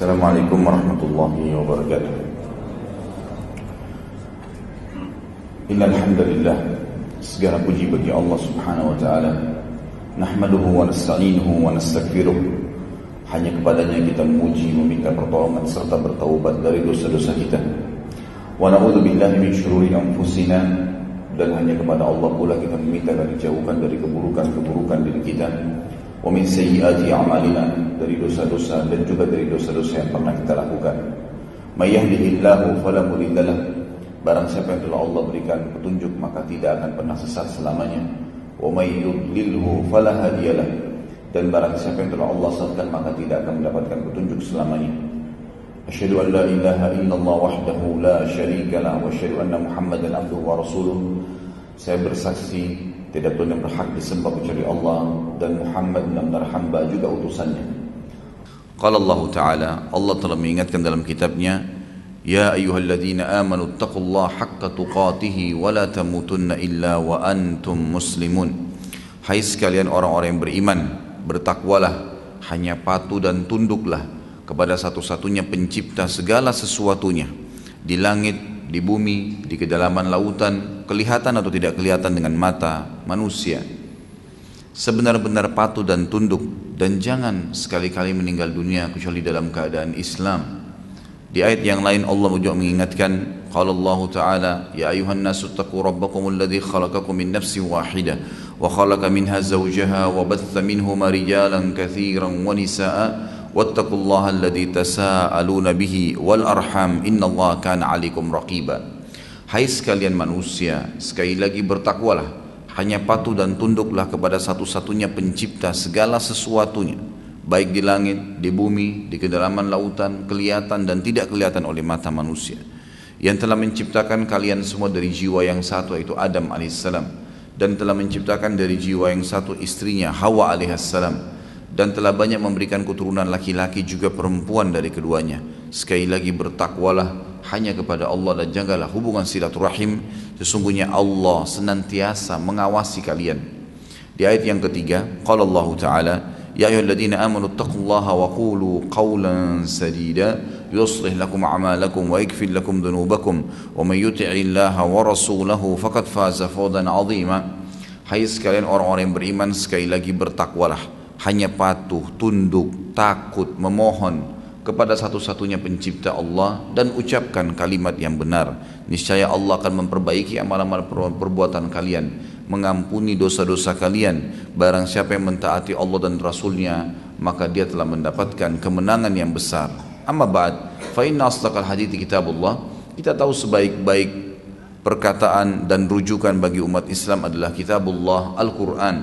Assalamualaikum warahmatullahi wabarakatuh. Innal hamdalillah, segala puji bagi Allah Subhanahu wa taala. Nahmaduhu wa nasta'inuhu wa nastaghfiruh. Hanya kepadanya kita memuji, meminta pertolongan serta bertaubat dari dosa-dosa kita. Wa na'udzu billahi min syururi anfusina, dan hanya kepada Allah pula kita meminta dan dijauhkan dari keburukan-keburukan diri kita. Wa min sayyiati a'malina, dari dosa-dosa dan juga dari dosa-dosa yang pernah kita lakukan. May yahdihillahu fala mudhillalah, barang siapa yang telah Allah berikan petunjuk maka tidak akan pernah sesat selamanya. Wa may yudlilhu fala hadiyalah, dan barang siapa yang telah Allah sesatkan maka tidak akan mendapatkan petunjuk selamanya. Asyhadu an la ilaha illallah wahdahu la syarika lah wa asyhadu anna Muhammadan abduhu wa rasuluh. Saya bersaksi tidak Tuhan yang berhak disembah kecuali Allah, dan Muhammad benar-benar hamba juga utusannya. Qala Allah Ta'ala, Allah telah mengingatkan dalam kitabnya, Ya ayyuhalladzina amanu taqullaha haqqa tuqatihi wa la tamutunna illa wa antum muslimun. Hai sekalian orang-orang yang beriman, bertakwalah, hanya patuh dan tunduklah kepada satu-satunya pencipta segala sesuatunya, di langit, di bumi, di kedalaman lautan, kelihatan atau tidak kelihatan dengan mata manusia. Sebenar-benar patuh dan tunduk, dan jangan sekali-kali meninggal dunia kecuali dalam keadaan Islam. Di ayat yang lain Allah juga mengingatkan, qala Allah Ta'ala, ya ayuhan nasu taqu rabbakum alladhi khalaqakum min nafsin wahidah wa khalaqa minha zawjaha wa batha minhuma rijalan katsiran wa nisaa wattaqullaha alladzi tasaaluna bihi wal arham innallaha kana 'alaikum raqiba. Hai sekalian manusia, sekali lagi bertakwalah, hanya patuh dan tunduklah kepada satu-satunya pencipta segala sesuatunya, baik di langit, di bumi, di kedalaman lautan, kelihatan dan tidak kelihatan oleh mata manusia, yang telah menciptakan kalian semua dari jiwa yang satu, yaitu Adam alaihissalam, dan telah menciptakan dari jiwa yang satu istrinya Hawa alaihissalam, dan telah banyak memberikan keturunan laki-laki juga perempuan dari keduanya. Sekali lagi bertakwalah hanya kepada Allah dan jagalah hubungan silaturahim, sesungguhnya Allah senantiasa mengawasi kalian. Di ayat yang ketiga, qala Allah Ta'ala, ya ayyuhalladzina amanu taqullaha wa qulu qawlan sadida yuslih lakum a'malakum wa yaghfir lakum dhunubakum wa may yuti'illaha wa rasulahu faqad faza fawzan 'azima. Hai sekalian orang-orang yang beriman, sekali lagi bertakwalah, hanya patuh, tunduk, takut, memohon kepada satu-satunya pencipta Allah, dan ucapkan kalimat yang benar. Niscaya Allah akan memperbaiki amal-amal perbuatan kalian, mengampuni dosa-dosa kalian. Barang siapa yang mentaati Allah dan Rasulnya, maka dia telah mendapatkan kemenangan yang besar. Amma ba'd, fa inna asdaqal hadithi kitabullah. Kita tahu sebaik-baik perkataan dan rujukan bagi umat Islam adalah kitabullah, Al-Quran.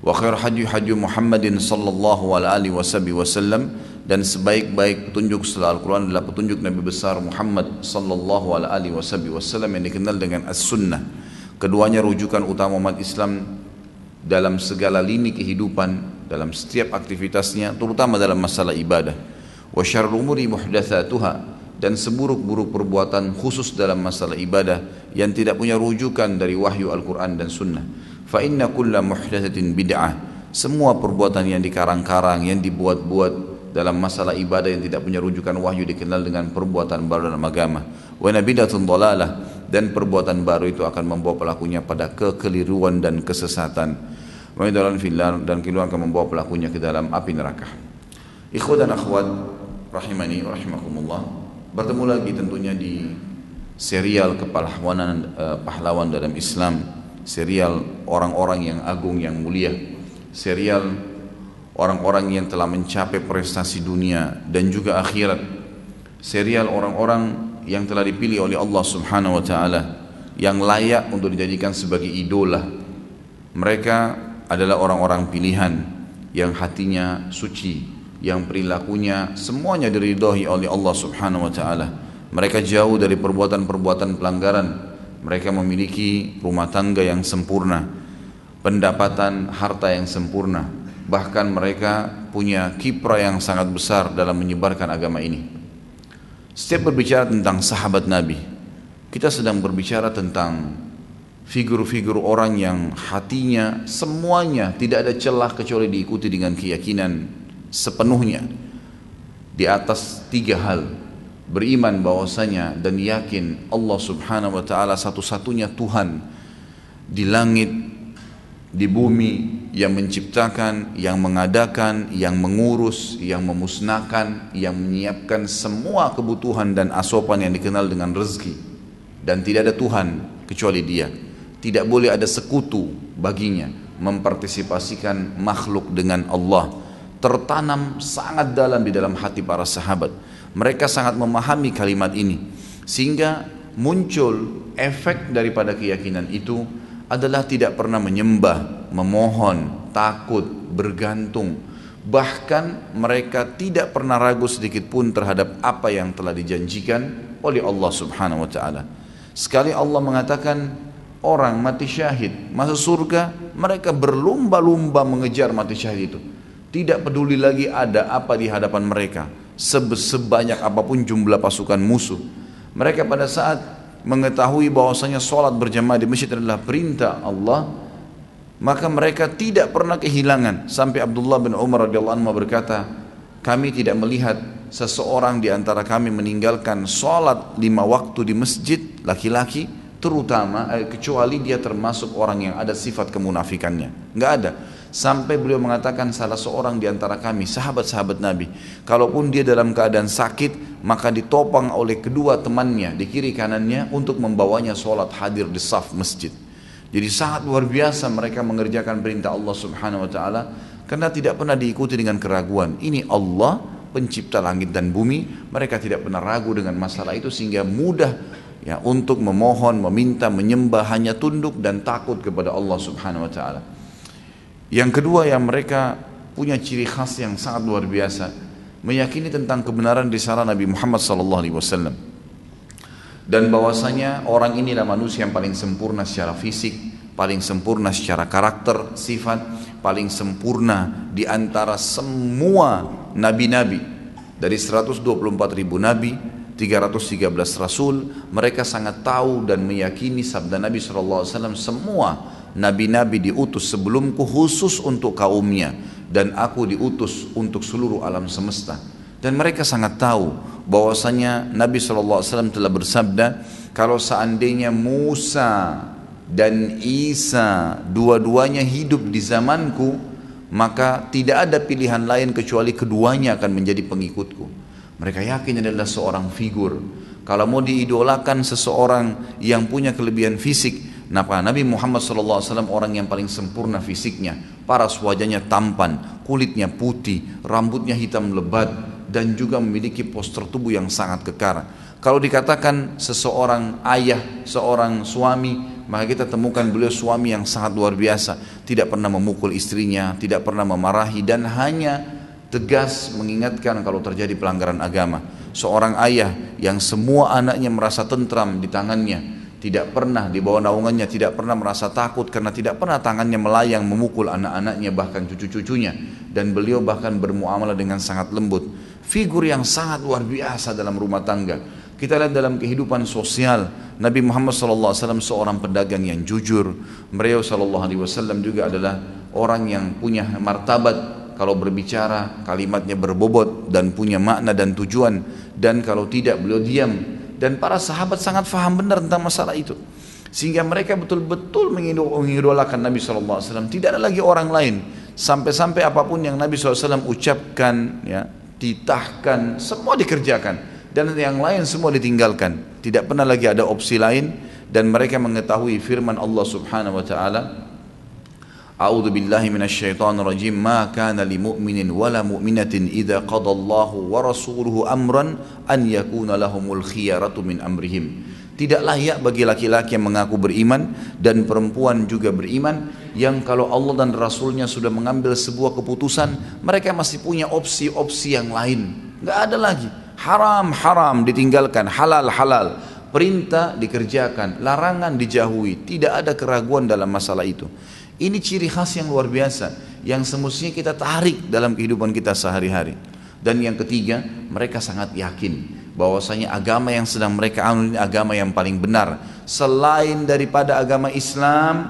Wa khair hadyu Muhammadin sallallahu alaihi wasallam, dan sebaik-baik petunjuk setelah Al-Quran adalah petunjuk Nabi besar Muhammad sallallahu alaihi wasallam yang dikenal dengan As-Sunnah. Keduanya rujukan utama umat Islam dalam segala lini kehidupan, dalam setiap aktivitasnya, terutama dalam masalah ibadah. Wa syarrul umuri muhdatsatuha, dan seburuk-buruk perbuatan khusus dalam masalah ibadah yang tidak punya rujukan dari wahyu Al-Quran dan Sunnah. Fa inna kulla muhdatsatin bid'ah, semua perbuatan yang dikarang-karang, yang dibuat-buat dalam masalah ibadah yang tidak punya rujukan wahyu dikenal dengan perbuatan baru dalam agama. Wa bid'atun dhalalah, dan perbuatan baru itu akan membawa pelakunya pada kekeliruan dan kesesatan. Wa dalan fillah, dan keliruan akan membawa pelakunya ke dalam api neraka. Ikhwan dan akhwat rahimani wa rahimakumullah, bertemu lagi tentunya di serial kepahlawanan, pahlawan dalam Islam, serial orang-orang yang agung yang mulia, serial orang-orang yang telah mencapai prestasi dunia dan juga akhirat, serial orang-orang yang telah dipilih oleh Allah Subhanahu wa Ta'ala, yang layak untuk dijadikan sebagai idola. Mereka adalah orang-orang pilihan yang hatinya suci, yang perilakunya semuanya diridhoi oleh Allah Subhanahu wa Ta'ala. Mereka jauh dari perbuatan-perbuatan pelanggaran. Mereka memiliki rumah tangga yang sempurna, pendapatan, harta yang sempurna. Bahkan mereka punya kiprah yang sangat besar dalam menyebarkan agama ini. Setiap berbicara tentang sahabat Nabi, kita sedang berbicara tentang figur-figur orang yang hatinya semuanya tidak ada celah kecuali diikuti dengan keyakinan sepenuhnya. di atas 3 hal. Beriman bahwasanya dan yakin Allah subhanahu wa ta'ala satu-satunya Tuhan di langit, di bumi, yang menciptakan, yang mengadakan, yang mengurus, yang memusnahkan, yang menyiapkan semua kebutuhan dan asupan yang dikenal dengan rezeki. Dan tidak ada Tuhan kecuali Dia. Tidak boleh ada sekutu baginya mempartisipasikan makhluk dengan Allah. Tertanam sangat dalam di dalam hati para sahabat. Mereka sangat memahami kalimat ini, sehingga muncul efek daripada keyakinan itu adalah tidak pernah menyembah, memohon, takut, bergantung. Bahkan mereka tidak pernah ragu sedikit pun terhadap apa yang telah dijanjikan oleh Allah subhanahu wa ta'ala. Sekali Allah mengatakan orang mati syahid masuk surga, mereka berlumba-lumba mengejar mati syahid itu. Tidak peduli lagi ada apa di hadapan mereka, sebanyak apapun jumlah pasukan musuh. Mereka pada saat mengetahui bahwasanya sholat berjamaah di masjid adalah perintah Allah, maka mereka tidak pernah kehilangan. Sampai Abdullah bin Umar radhiyallahu anhu berkata, kami tidak melihat seseorang di antara kami meninggalkan sholat 5 waktu di masjid, laki-laki terutama, kecuali dia termasuk orang yang ada sifat kemunafikannya. Nggak ada. Sampai beliau mengatakan salah seorang di antara kami, sahabat-sahabat Nabi, kalaupun dia dalam keadaan sakit, maka ditopang oleh kedua temannya di kiri kanannya untuk membawanya sholat hadir di saf masjid. Jadi sangat luar biasa mereka mengerjakan perintah Allah subhanahu wa ta'ala, karena tidak pernah diikuti dengan keraguan. Ini Allah pencipta langit dan bumi, mereka tidak pernah ragu dengan masalah itu, sehingga mudah ya untuk memohon, meminta, menyembah, hanya tunduk dan takut kepada Allah subhanahu wa ta'ala. Yang kedua yang mereka punya ciri khas yang sangat luar biasa, meyakini tentang kebenaran risalah Nabi Muhammad SAW, dan bahwasanya orang inilah manusia yang paling sempurna secara fisik, paling sempurna secara karakter, sifat, paling sempurna di antara semua nabi-nabi. Dari 124.000 nabi, 313 rasul, mereka sangat tahu dan meyakini sabda Nabi SAW, semua nabi-nabi diutus sebelumku khusus untuk kaumnya, dan aku diutus untuk seluruh alam semesta. Dan mereka sangat tahu bahwasanya Nabi SAW telah bersabda, kalau seandainya Musa dan Isa dua-duanya hidup di zamanku, maka tidak ada pilihan lain kecuali keduanya akan menjadi pengikutku. Mereka yakin adalah seorang figur. Kalau mau diidolakan seseorang yang punya kelebihan fisik, Nabi Muhammad SAW orang yang paling sempurna fisiknya, paras wajahnya tampan, kulitnya putih, rambutnya hitam lebat, dan juga memiliki postur tubuh yang sangat kekar. Kalau dikatakan seseorang ayah, seorang suami, maka kita temukan beliau suami yang sangat luar biasa, tidak pernah memukul istrinya, tidak pernah memarahi, dan hanya tegas mengingatkan kalau terjadi pelanggaran agama. Seorang ayah yang semua anaknya merasa tentram di tangannya, tidak pernah di bawah naungannya, tidak pernah merasa takut karena tidak pernah tangannya melayang memukul anak-anaknya, bahkan cucu-cucunya, dan beliau bahkan bermuamalah dengan sangat lembut. Figur yang sangat luar biasa dalam rumah tangga. Kita lihat dalam kehidupan sosial, Nabi Muhammad SAW seorang pedagang yang jujur. Beliau SAW juga adalah orang yang punya martabat. Kalau berbicara kalimatnya berbobot dan punya makna dan tujuan, dan kalau tidak beliau diam. Dan para sahabat sangat faham benar tentang masalah itu, sehingga mereka betul-betul mengidolakan Nabi SAW. Tidak ada lagi orang lain. Sampai-sampai apapun yang Nabi SAW ucapkan, ya, titahkan, semua dikerjakan, dan yang lain semua ditinggalkan. Tidak pernah lagi ada opsi lain. Dan mereka mengetahui firman Allah Subhanahu Wa Taala, A'udzu billahi minasyaitonir rajim, ma kana lil mu'minin wala mu'minatin idza qadallahu wa rasuluhu amran an yakuna lahumul khiyaratu min amrihim. Tidak layak bagi laki-laki yang mengaku beriman dan perempuan juga beriman, yang kalau Allah dan Rasulnya sudah mengambil sebuah keputusan, mereka masih punya opsi-opsi yang lain. Nggak ada lagi. Haram ditinggalkan, halal. Perintah dikerjakan, larangan dijauhi. Tidak ada keraguan dalam masalah itu. Ini ciri khas yang luar biasa, yang semestinya kita tarik dalam kehidupan kita sehari-hari. Dan yang ketiga, mereka sangat yakin bahwasanya agama yang sedang mereka anut ini agama yang paling benar. Selain daripada agama Islam,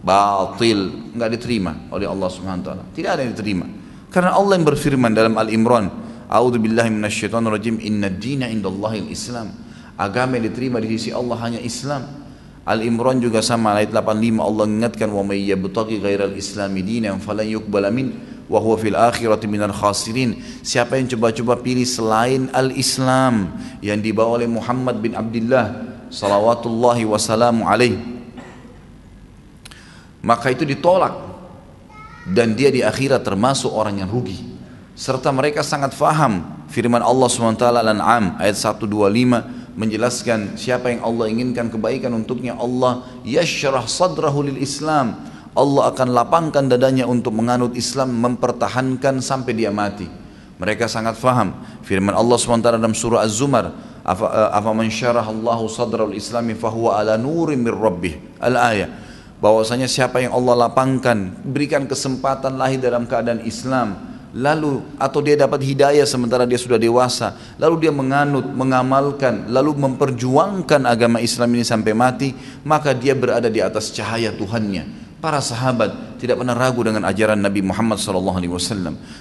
batil, nggak diterima oleh Allah Subhanahu Wa Taala. Tidak ada yang diterima. Karena Allah yang berfirman dalam Al-Imran A'udzubillahi minasyaitonirrajim. Innad dina indallahil Islam. Agama yang diterima di sisi Allah hanya Islam. Al-Imran juga sama, ayat 85 Allah ingatkan, wa may yabtaghi ghairal islami dinan falan yuqbala min wa huwa fil akhirati minal khasirin. Siapa yang coba-coba pilih selain al-Islam yang dibawa oleh Muhammad bin Abdullah salawatullahi wassalamu alaih, maka itu ditolak dan dia di akhirat termasuk orang yang rugi. Serta mereka sangat faham firman Allah SWT Al-An'am ayat 125 menjelaskan siapa yang Allah inginkan kebaikan untuknya, Allah yashrah sadrahu lil Islam, Allah akan lapangkan dadanya untuk menganut Islam, mempertahankan sampai dia mati. Mereka sangat faham firman Allah SWT dalam surah Az-Zumar, afaman syarah Allahu sadrahu lil Islami fahuwa ala nurim mir rabbih, al-ayah, bahwasanya siapa yang Allah lapangkan, berikan kesempatan lahir dalam keadaan Islam, lalu atau dia dapat hidayah sementara dia sudah dewasa, lalu dia menganut, mengamalkan, lalu memperjuangkan agama Islam ini sampai mati, maka dia berada di atas cahaya Tuhannya. Para sahabat tidak pernah ragu dengan ajaran Nabi Muhammad SAW.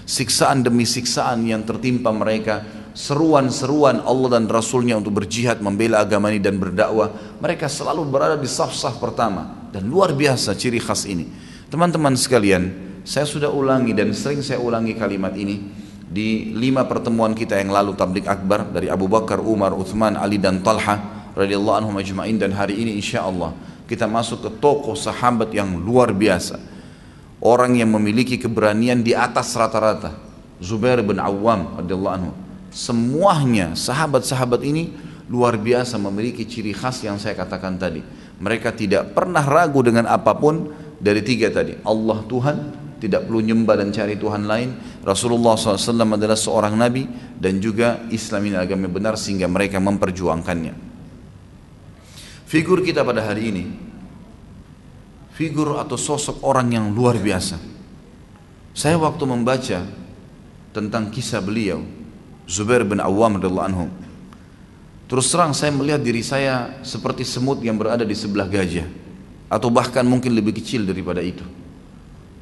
Siksaan demi siksaan yang tertimpa mereka, seruan-seruan Allah dan Rasulnya untuk berjihad membela agama ini dan berdakwah, mereka selalu berada di saf-saf pertama. Dan luar biasa ciri khas ini. Teman-teman sekalian, saya sudah ulangi dan sering saya ulangi kalimat ini di 5 pertemuan kita yang lalu tabligh akbar dari Abu Bakar, Umar, Uthman, Ali dan Talha radhiyallahu anhum ajma'in, dan hari ini insyaallah kita masuk ke tokoh sahabat yang luar biasa, orang yang memiliki keberanian di atas rata-rata, Zubair bin Awam radhiyallahu anhu. Semuanya sahabat-sahabat ini luar biasa, memiliki ciri khas yang saya katakan tadi. Mereka tidak pernah ragu dengan apapun dari 3 tadi. Allah Tuhan, tidak perlu nyembah dan cari Tuhan lain. Rasulullah SAW adalah seorang Nabi, dan juga Islam ini agama benar, sehingga mereka memperjuangkannya. Figur kita pada hari ini, figur atau sosok orang yang luar biasa. Saya waktu membaca tentang kisah beliau, Zubair bin Awam radhiyallahu anhu, terus terang saya melihat diri saya seperti semut yang berada di sebelah gajah, atau bahkan mungkin lebih kecil daripada itu.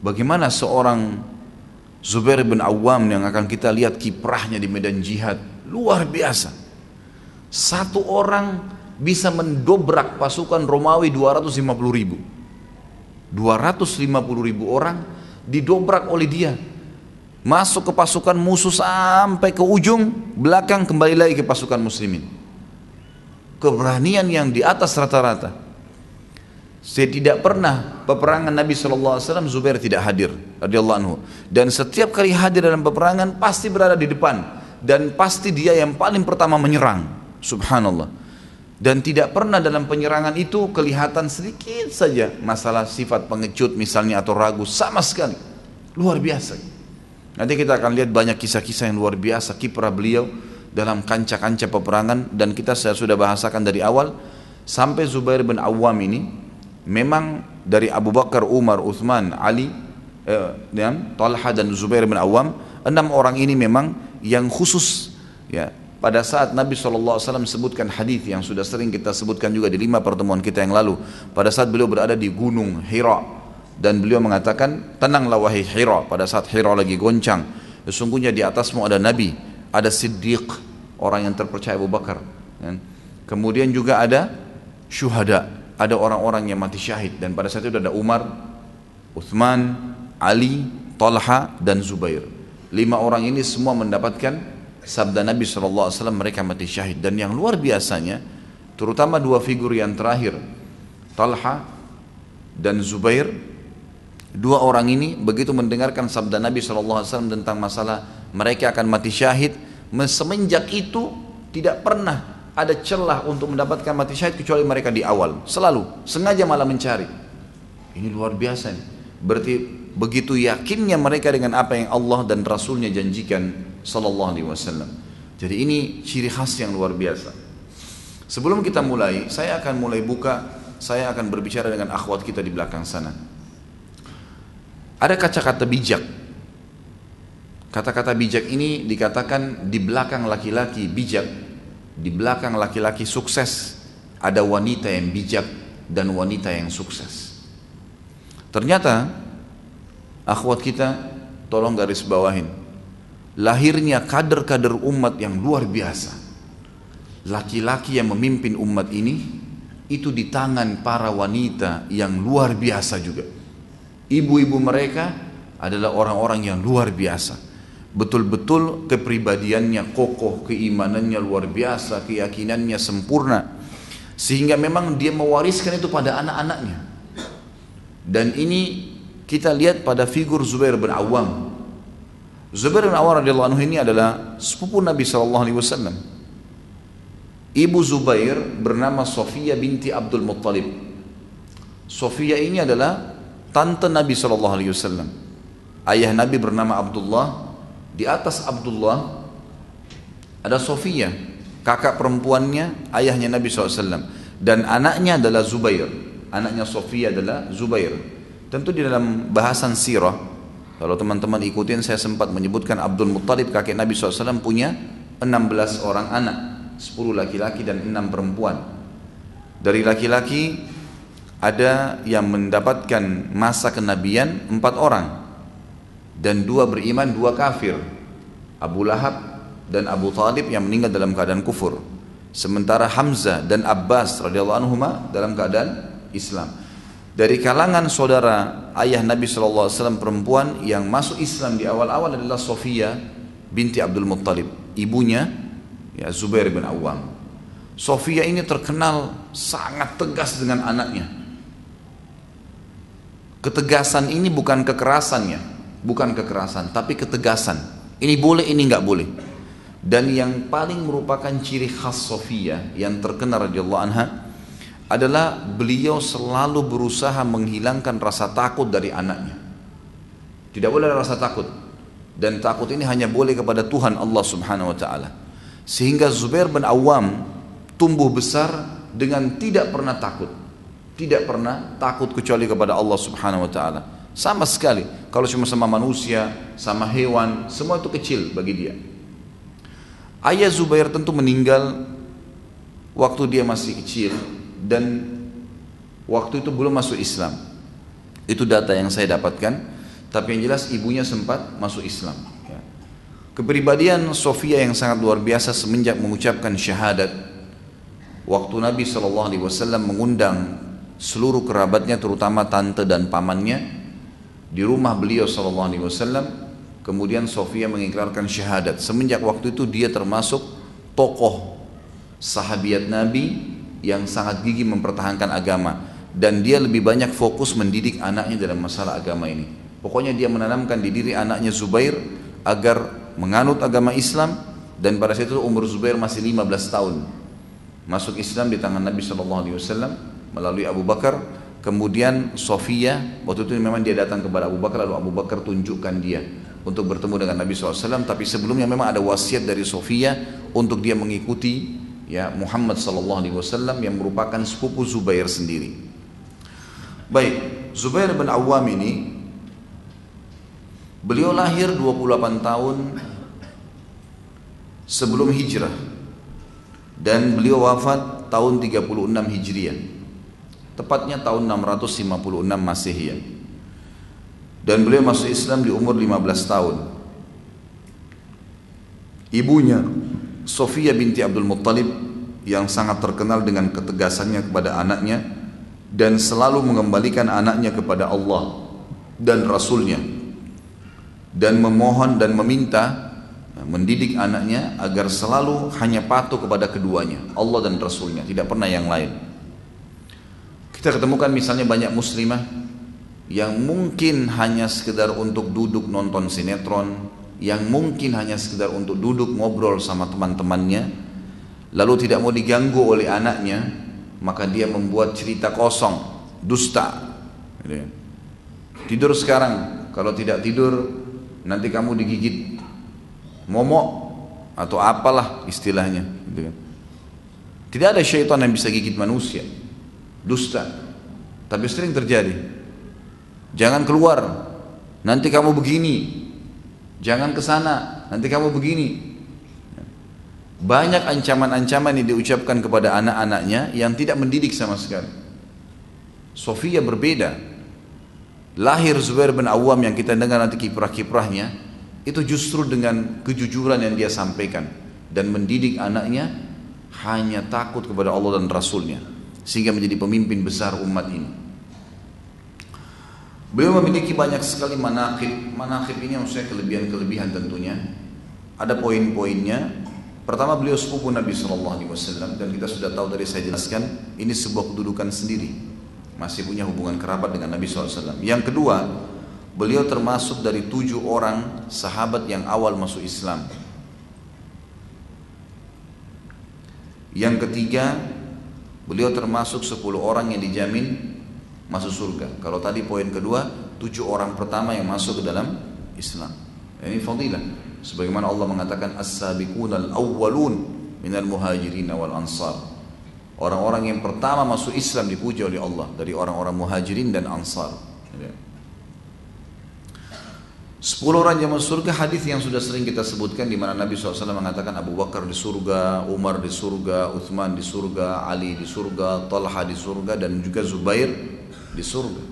Bagaimana seorang Zubair bin Awam yang akan kita lihat kiprahnya di medan jihad, luar biasa. Satu orang bisa mendobrak pasukan Romawi 250.000. 250.000 orang didobrak oleh dia. Masuk ke pasukan musuh sampai ke ujung belakang, kembali lagi ke pasukan muslimin. Keberanian yang di atas rata-rata. Saya tidak pernah peperangan Nabi SAW Zubair tidak hadir radhiyallahu anhu, dan setiap kali hadir dalam peperangan pasti berada di depan, dan pasti dia yang paling pertama menyerang, subhanallah. Dan tidak pernah dalam penyerangan itu kelihatan sedikit saja masalah sifat pengecut misalnya atau ragu, sama sekali. Luar biasa. Nanti kita akan lihat banyak kisah-kisah yang luar biasa kiprah beliau dalam kancah-kancah peperangan, dan saya sudah bahasakan dari awal sampai Zubair bin Awam ini. Memang dari Abu Bakar, Umar, Uthman, Ali, Talha dan Zubair bin Awam, 6 orang ini memang yang khusus, ya. Pada saat Nabi SAW sebutkan hadis yang sudah sering kita sebutkan juga di 5 pertemuan kita yang lalu, pada saat beliau berada di gunung Hira, dan beliau mengatakan, tenanglah wahai Hira, pada saat Hira lagi goncang, sesungguhnya di atasmu ada Nabi, ada Siddiq, orang yang terpercaya Abu Bakar, kemudian juga ada syuhada, ada orang-orang yang mati syahid, dan pada saat itu ada Umar, Uthman, Ali, Talha dan Zubair. 5 orang ini semua mendapatkan sabda Nabi SAW, mereka mati syahid. Dan yang luar biasanya, terutama 2 figur yang terakhir, Talha dan Zubair, 2 orang ini begitu mendengarkan sabda Nabi SAW tentang masalah mereka akan mati syahid, semenjak itu tidak pernah ada celah untuk mendapatkan mati syahid kecuali mereka di awal, selalu sengaja malah mencari. Ini luar biasa nih. Berarti begitu yakinnya mereka dengan apa yang Allah dan Rasulnya janjikan sallallahu alaihi wasallam. Jadi ini ciri khas yang luar biasa. Sebelum kita mulai, saya akan berbicara dengan akhwat kita di belakang sana. Ada kata-kata bijak. Kata-kata bijak ini dikatakan di belakang laki-laki bijak, di belakang laki-laki sukses ada wanita yang bijak dan wanita yang sukses. Ternyata akhwat kita, tolong garis bawahin, lahirnya kader-kader umat yang luar biasa. Laki-laki yang memimpin umat ini itu di tangan para wanita yang luar biasa juga. Ibu-ibu mereka adalah orang-orang yang luar biasa. Betul-betul kepribadiannya kokoh, keimanannya luar biasa, keyakinannya sempurna. Sehingga memang dia mewariskan itu pada anak-anaknya. Dan ini kita lihat pada figur Zubair bin Awam. Zubair bin Awam radhiyallahu anhu ini adalah sepupu Nabi SAW. Ibu Zubair bernama Sofia binti Abdul Muttalib. Sofia ini adalah tante Nabi SAW. Ayah Nabi bernama Abdullah. Di atas Abdullah ada Sofia, kakak perempuannya ayahnya Nabi SAW. Dan anaknya adalah Zubair. Anaknya Sofia adalah Zubair. Tentu di dalam bahasan sirah, kalau teman-teman ikutin, saya sempat menyebutkan Abdul Muttalib kakek Nabi SAW punya 16 orang anak, 10 laki-laki dan 6 perempuan. Dari laki-laki ada yang mendapatkan masa kenabian 4 orang, dan 2 beriman, 2 kafir, Abu Lahab dan Abu Talib yang meninggal dalam keadaan kufur. Sementara Hamzah dan Abbas radhiyallahu anhuma dalam keadaan Islam. Dari kalangan saudara ayah Nabi SAW perempuan yang masuk Islam di awal-awal adalah Sofia binti Abdul Muttalib, ibunya ya Zubair bin Awam. Sofia ini terkenal sangat tegas dengan anaknya. Ketegasan ini bukan kekerasannya, bukan kekerasan, tapi ketegasan. Ini boleh, ini nggak boleh. Dan yang paling merupakan ciri khas Sofia yang terkenal radhiyallahu anha adalah beliau selalu berusaha menghilangkan rasa takut dari anaknya. Tidak boleh ada rasa takut, dan takut ini hanya boleh kepada Tuhan Allah Subhanahu wa taala. Sehingga Zubair bin Awam tumbuh besar dengan tidak pernah takut. Tidak pernah takut kecuali kepada Allah Subhanahu wa taala. Sama sekali. Kalau cuma sama manusia, sama hewan, semua itu kecil bagi dia. Ayah Zubair tentu meninggal waktu dia masih kecil, dan waktu itu belum masuk Islam. Itu data yang saya dapatkan. Tapi yang jelas ibunya sempat masuk Islam. Kepribadian Sofia yang sangat luar biasa semenjak mengucapkan syahadat. Waktu Nabi SAW mengundang seluruh kerabatnya, terutama tante dan pamannya, di rumah beliau SAW, kemudian Sofia mengikrarkan syahadat. Semenjak waktu itu dia termasuk tokoh sahabiat Nabi yang sangat gigih mempertahankan agama, dan dia lebih banyak fokus mendidik anaknya dalam masalah agama ini. Pokoknya dia menanamkan di diri anaknya Zubair agar menganut agama Islam, dan pada saat itu umur Zubair masih 15 tahun. Masuk Islam di tangan Nabi SAW melalui Abu Bakar. Kemudian Sofia, waktu itu memang dia datang kepada Abu Bakar, lalu Abu Bakar tunjukkan dia untuk bertemu dengan Nabi SAW. Tapi sebelumnya memang ada wasiat dari Sofia untuk dia mengikuti ya Muhammad SAW yang merupakan sepupu Zubair sendiri. Baik, Zubair bin Awam ini beliau lahir 28 tahun sebelum hijrah, dan beliau wafat tahun 36 Hijriah, tepatnya tahun 656 Masihiyah. Dan beliau masuk Islam di umur 15 tahun. Ibunya Sofia binti Abdul Muttalib yang sangat terkenal dengan ketegasannya kepada anaknya dan selalu mengembalikan anaknya kepada Allah dan Rasulnya, dan memohon dan meminta mendidik anaknya agar selalu hanya patuh kepada keduanya, Allah dan Rasulnya, tidak pernah yang lain. Kita ketemukan misalnya banyak muslimah yang mungkin hanya sekedar untuk duduk nonton sinetron, yang mungkin hanya sekedar untuk duduk ngobrol sama teman-temannya, lalu tidak mau diganggu oleh anaknya, maka dia membuat cerita kosong, dusta. Tidur sekarang, kalau tidak tidur nanti kamu digigit momok atau apalah istilahnya. Tidak ada syaitan yang bisa gigit manusia. Dusta. Tapi sering terjadi. Jangan keluar, nanti kamu begini. Jangan ke sana, nanti kamu begini. Banyak ancaman-ancaman yang diucapkan kepada anak-anaknya yang tidak mendidik sama sekali. Sofia berbeda. Lahir Zubair bin Awam yang kita dengar nanti kiprah-kiprahnya, itu justru dengan kejujuran yang dia sampaikan dan mendidik anaknya hanya takut kepada Allah dan Rasulnya, sehingga menjadi pemimpin besar umat ini. Beliau memiliki banyak sekali manaqib. Manaqib ini maksudnya kelebihan-kelebihan tentunya. Ada poin-poinnya. Pertama, beliau sepupu Nabi SAW, dan kita sudah tahu dari saya jelaskan, ini sebuah kedudukan sendiri, masih punya hubungan kerabat dengan Nabi SAW. Yang kedua, beliau termasuk dari 7 orang sahabat yang awal masuk Islam. Yang ketiga, beliau termasuk 10 orang yang dijamin masuk surga. Kalau tadi poin kedua, 7 orang pertama yang masuk ke dalam Islam. Ini fadilah. Sebagaimana Allah mengatakan as-sabiqunal awwalun minal muhajirin wal ansar. Orang-orang yang pertama masuk Islam dipuji oleh Allah dari orang-orang muhajirin dan ansar. 10 orang yang masuk surga, hadis yang sudah sering kita sebutkan, di mana Nabi SAW mengatakan Abu Bakar di surga, Umar di surga, Uthman di surga, Ali di surga, Talha di surga, dan juga Zubair di surga.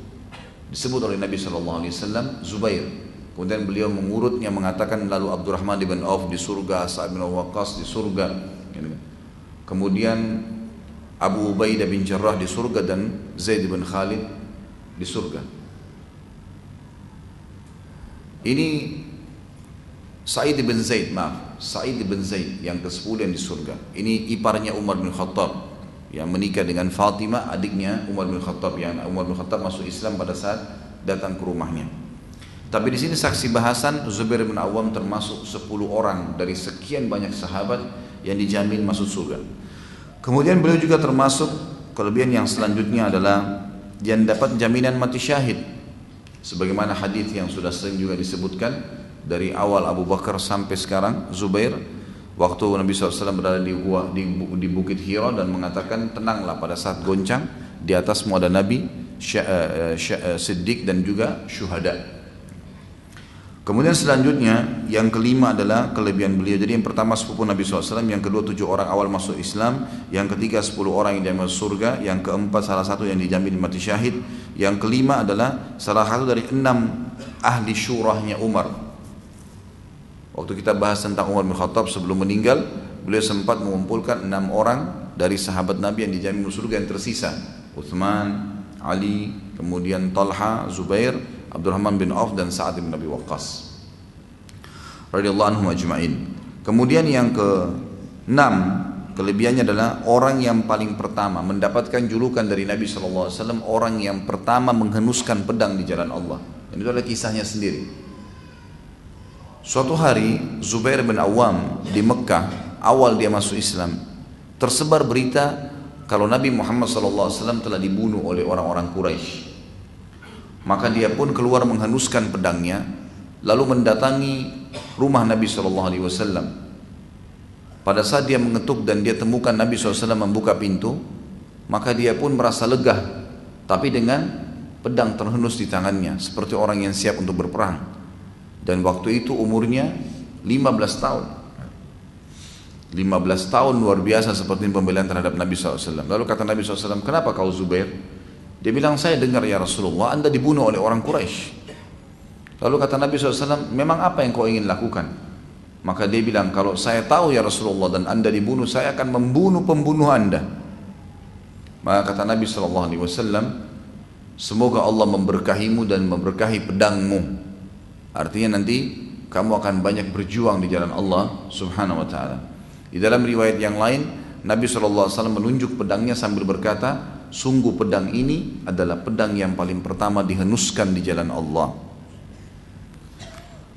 Disebut oleh Nabi SAW Zubair. Kemudian beliau mengurutnya mengatakan lalu Abdurrahman bin Auf di surga, Sa'ad bin Waqqas di surga. Kemudian Abu Ubaidah bin Jarrah di surga dan Zaid bin Khalid di surga. Ini Sa'id bin Zaid yang ke-10 yang di surga. Ini iparnya Umar bin Khattab yang menikah dengan Fatimah, adiknya Umar bin Khattab, yang Umar bin Khattab masuk Islam pada saat datang ke rumahnya. Tapi di sini saksi bahasan Zubair bin Awam termasuk 10 orang dari sekian banyak sahabat yang dijamin masuk surga. Kemudian beliau juga termasuk, kelebihan yang selanjutnya adalah yang dapat jaminan mati syahid. Sebagaimana hadis yang sudah sering juga disebutkan dari awal Abu Bakar sampai sekarang, Zubair waktu Nabi SAW berada di Bukit Hira dan mengatakan tenanglah pada saat goncang, di atasmu ada Nabi, Siddiq dan juga syuhada. Kemudian selanjutnya yang kelima adalah kelebihan beliau. Jadi yang pertama sepupu Nabi SAW, yang kedua 7 orang awal masuk Islam, yang ketiga 10 orang yang dijamin masuk surga, yang keempat salah satu yang dijamin mati syahid, yang kelima adalah salah satu dari 6 ahli syurahnya Umar. Waktu kita bahas tentang Umar bin Khattab sebelum meninggal, beliau sempat mengumpulkan 6 orang dari sahabat Nabi yang dijamin masuk surga yang tersisa. Uthman, Ali, kemudian Talha, Zubair, Abdurrahman bin Auf dan Sa'ad bin Abi Waqqas radhiyallahu anhum ajma'in. Kemudian yang ke-6 kelebihannya adalah orang yang paling pertama mendapatkan julukan dari Nabi SAW, orang yang pertama menghenuskan pedang di jalan Allah. Dan itu adalah kisahnya sendiri. Suatu hari Zubair bin Awam di Mekah, awal dia masuk Islam, tersebar berita kalau Nabi Muhammad SAW telah dibunuh oleh orang-orang Quraisy. Maka dia pun keluar menghenuskan pedangnya, lalu mendatangi rumah Nabi SAW. Pada saat dia mengetuk dan dia temukan Nabi SAW membuka pintu, maka dia pun merasa lega, tapi dengan pedang terhenus di tangannya, seperti orang yang siap untuk berperang. Dan waktu itu umurnya 15 tahun. 15 tahun luar biasa seperti pembelaan terhadap Nabi SAW. Lalu kata Nabi SAW, kenapa kau Zubair? Dia bilang, saya dengar ya Rasulullah, Anda dibunuh oleh orang Quraisy. Lalu kata Nabi SAW, memang apa yang kau ingin lakukan? Maka dia bilang, kalau saya tahu ya Rasulullah dan Anda dibunuh, saya akan membunuh pembunuh Anda. Maka kata Nabi SAW, semoga Allah memberkahimu dan memberkahi pedangmu. Artinya nanti kamu akan banyak berjuang di jalan Allah Subhanahu wa ta'ala. Di dalam riwayat yang lain, Nabi SAW menunjuk pedangnya sambil berkata, sungguh pedang ini adalah pedang yang paling pertama dihenuskan di jalan Allah.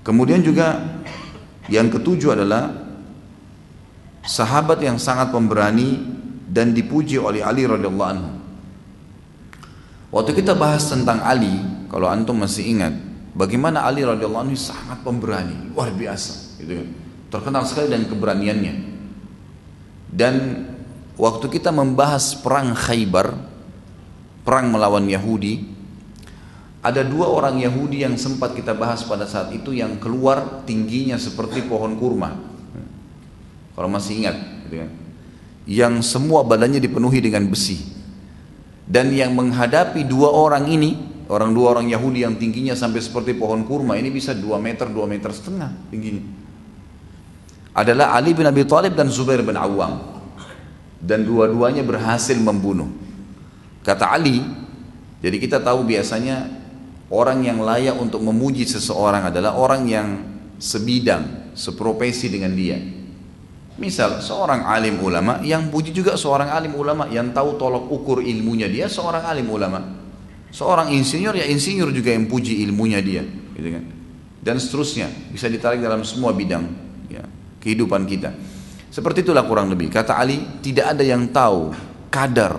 Kemudian juga yang ketujuh adalah sahabat yang sangat pemberani dan dipuji oleh Ali radhiyallahu anhu. Waktu kita bahas tentang Ali, kalau antum masih ingat, bagaimana Ali radhiyallahu anhu sangat pemberani, luar biasa, gitu kan. Terkenal sekali dengan keberaniannya. Dan waktu kita membahas perang Khaybar, perang melawan Yahudi, ada 2 orang Yahudi yang sempat kita bahas pada saat itu yang keluar tingginya seperti pohon kurma. Kalau masih ingat, gitu kan? Yang semua badannya dipenuhi dengan besi. Dan yang menghadapi 2 orang ini, Dua orang Yahudi yang tingginya sampai seperti pohon kurma, ini bisa 2 meter, 2 meter setengah tingginya. Adalah Ali bin Abi Thalib dan Zubair bin Awam. Dan dua-duanya berhasil membunuh. Kata Ali, jadi kita tahu biasanya orang yang layak untuk memuji seseorang adalah orang yang sebidang, seprofesi dengan dia. Misal seorang alim ulama yang puji juga seorang alim ulama yang tahu tolok ukur ilmunya dia seorang alim ulama. Seorang insinyur ya insinyur juga yang puji ilmunya dia, gitu kan. Dan seterusnya bisa ditarik dalam semua bidang ya, kehidupan kita. Seperti itulah kurang lebih. Kata Ali, tidak ada yang tahu kadar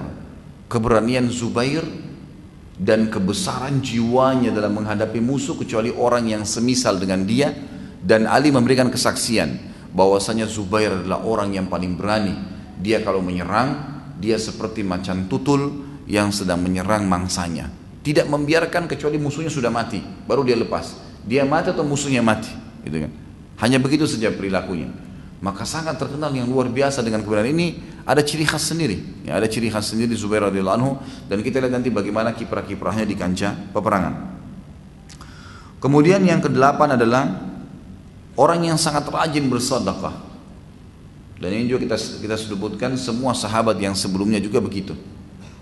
keberanian Zubair dan kebesaran jiwanya dalam menghadapi musuh kecuali orang yang semisal dengan dia. Dan Ali memberikan kesaksian bahwasanya Zubair adalah orang yang paling berani. Dia kalau menyerang, dia seperti macan tutul yang sedang menyerang mangsanya. Tidak membiarkan kecuali musuhnya sudah mati, baru dia lepas. Dia mati atau musuhnya mati, gitu kan. Hanya begitu saja perilakunya. Maka sangat terkenal yang luar biasa dengan kebenaran ini. Ada ciri khas sendiri, ya, ada ciri khas sendiri Zubair radhiyallahu anhu. Dan kita lihat nanti bagaimana kiprah-kiprahnya di kancah peperangan. Kemudian yang kedelapan adalah orang yang sangat rajin bersedekah. Dan ini juga kita sebutkan semua sahabat yang sebelumnya juga begitu.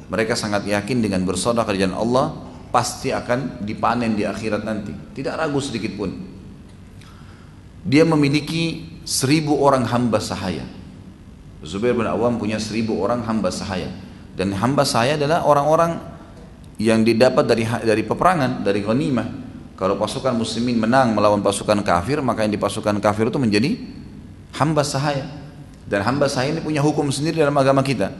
Mereka sangat yakin dengan bersedekah di jalan Allah pasti akan dipanen di akhirat nanti. Tidak ragu sedikit pun. Dia memiliki 1000 orang hamba sahaya. Zubair bin Awam punya 1000 orang hamba sahaya. Dan hamba sahaya adalah orang-orang yang didapat dari peperangan, dari ghanimah. Kalau pasukan muslimin menang melawan pasukan kafir, maka yang di pasukan kafir itu menjadi hamba sahaya. Dan hamba sahaya ini punya hukum sendiri dalam agama kita.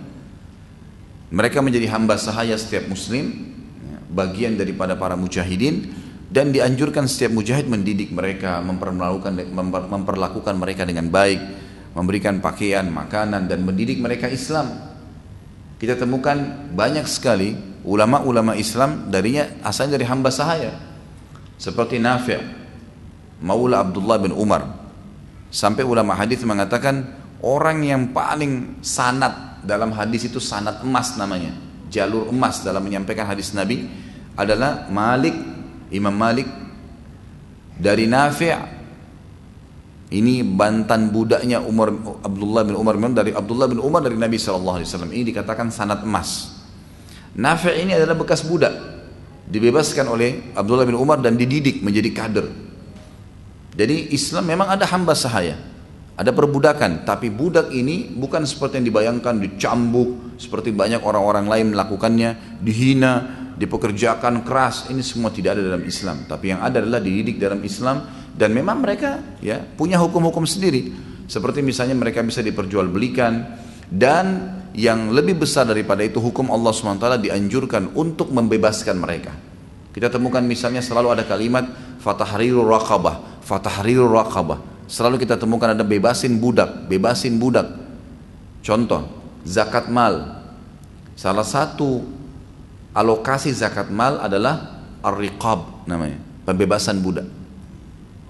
Mereka menjadi hamba sahaya setiap muslim, bagian daripada para mujahidin, dan dianjurkan setiap mujahid mendidik mereka, memperlakukan mereka dengan baik, memberikan pakaian, makanan, dan mendidik mereka Islam. Kita temukan banyak sekali ulama-ulama Islam darinya asalnya dari hamba sahaya. Seperti Nafi' Maula Abdullah bin Umar. Sampai ulama hadis mengatakan orang yang paling sanad dalam hadis itu sanad emas namanya, jalur emas dalam menyampaikan hadis Nabi adalah Imam Malik dari Nafi'. Ini bantan budaknya Abdullah bin Umar dari Abdullah bin Umar dari Nabi SAW. Ini dikatakan sanad emas. Nafi' ini adalah bekas budak, dibebaskan oleh Abdullah bin Umar dan dididik menjadi kader. Jadi Islam memang ada hamba sahaya, ada perbudakan, tapi budak ini bukan seperti yang dibayangkan, dicambuk seperti banyak orang-orang lain melakukannya, dihina, dipekerjakan keras. Ini semua tidak ada dalam Islam. Tapi yang ada adalah dididik dalam Islam. Dan memang mereka ya punya hukum-hukum sendiri. Seperti misalnya mereka bisa diperjualbelikan. Dan yang lebih besar daripada itu, hukum Allah SWT dianjurkan untuk membebaskan mereka. Kita temukan misalnya selalu ada kalimat fatahriru raqabah, fatahriru raqabah. Selalu kita temukan ada bebasin budak, bebasin budak. Contoh, zakat mal. Salah satu alokasi zakat mal adalah ar-riqab namanya, pembebasan budak.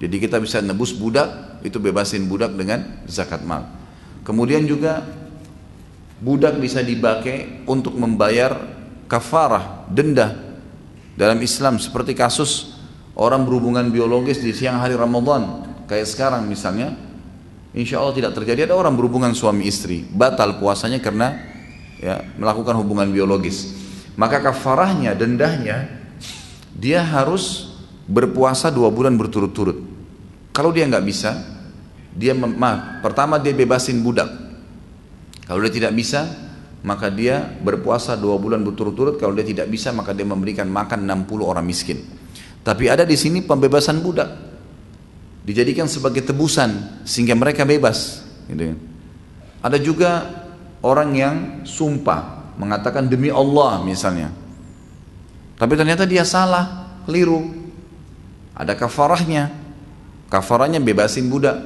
Jadi kita bisa nebus budak, itu bebasin budak dengan zakat mal. Kemudian juga budak bisa dipakai untuk membayar kafarah, denda dalam Islam. Seperti kasus orang berhubungan biologis di siang hari Ramadan, kayak sekarang misalnya, insya Allah tidak terjadi. Ada orang berhubungan suami istri, batal puasanya karena ya, melakukan hubungan biologis. Maka kafarahnya, dendahnya, dia harus berpuasa 2 bulan berturut-turut. Kalau dia nggak bisa, pertama dia bebasin budak. Kalau dia tidak bisa, maka dia berpuasa 2 bulan berturut-turut. Kalau dia tidak bisa, maka dia memberikan makan 60 orang miskin. Tapi ada di sini pembebasan budak, dijadikan sebagai tebusan sehingga mereka bebas. Gitu. Ada juga orang yang sumpah mengatakan demi Allah misalnya, tapi ternyata dia salah, keliru. Ada kafarahnya. Kafarahnya bebasin budak,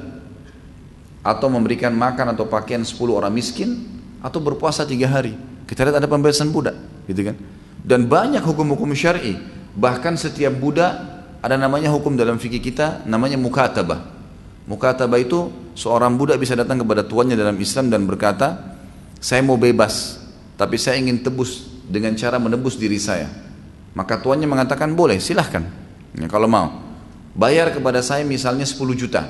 atau memberikan makan atau pakaian 10 orang miskin, atau berpuasa 3 hari. Kita lihat ada pembebasan budak, gitu kan? Dan banyak hukum-hukum syar'i. Bahkan setiap budak ada namanya hukum dalam fikih kita, namanya mukatabah. Mukatabah itu seorang budak bisa datang kepada tuannya dalam Islam dan berkata, saya mau bebas, tapi saya ingin tebus dengan cara menebus diri saya. Maka tuannya mengatakan boleh, silahkan ya, kalau mau bayar kepada saya misalnya 10 juta.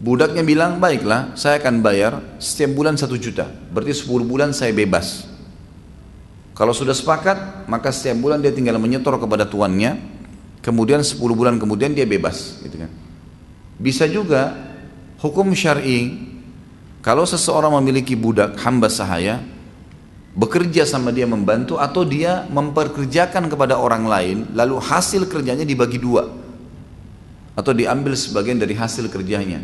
Budaknya bilang baiklah, saya akan bayar setiap bulan 1 juta, berarti 10 bulan saya bebas. Kalau sudah sepakat, maka setiap bulan dia tinggal menyetor kepada tuannya, kemudian 10 bulan kemudian dia bebas gitu kan. Bisa juga hukum syar'i, kalau seseorang memiliki budak hamba sahaya, bekerja sama dia membantu, atau dia memperkerjakan kepada orang lain, lalu hasil kerjanya dibagi dua, atau diambil sebagian dari hasil kerjanya.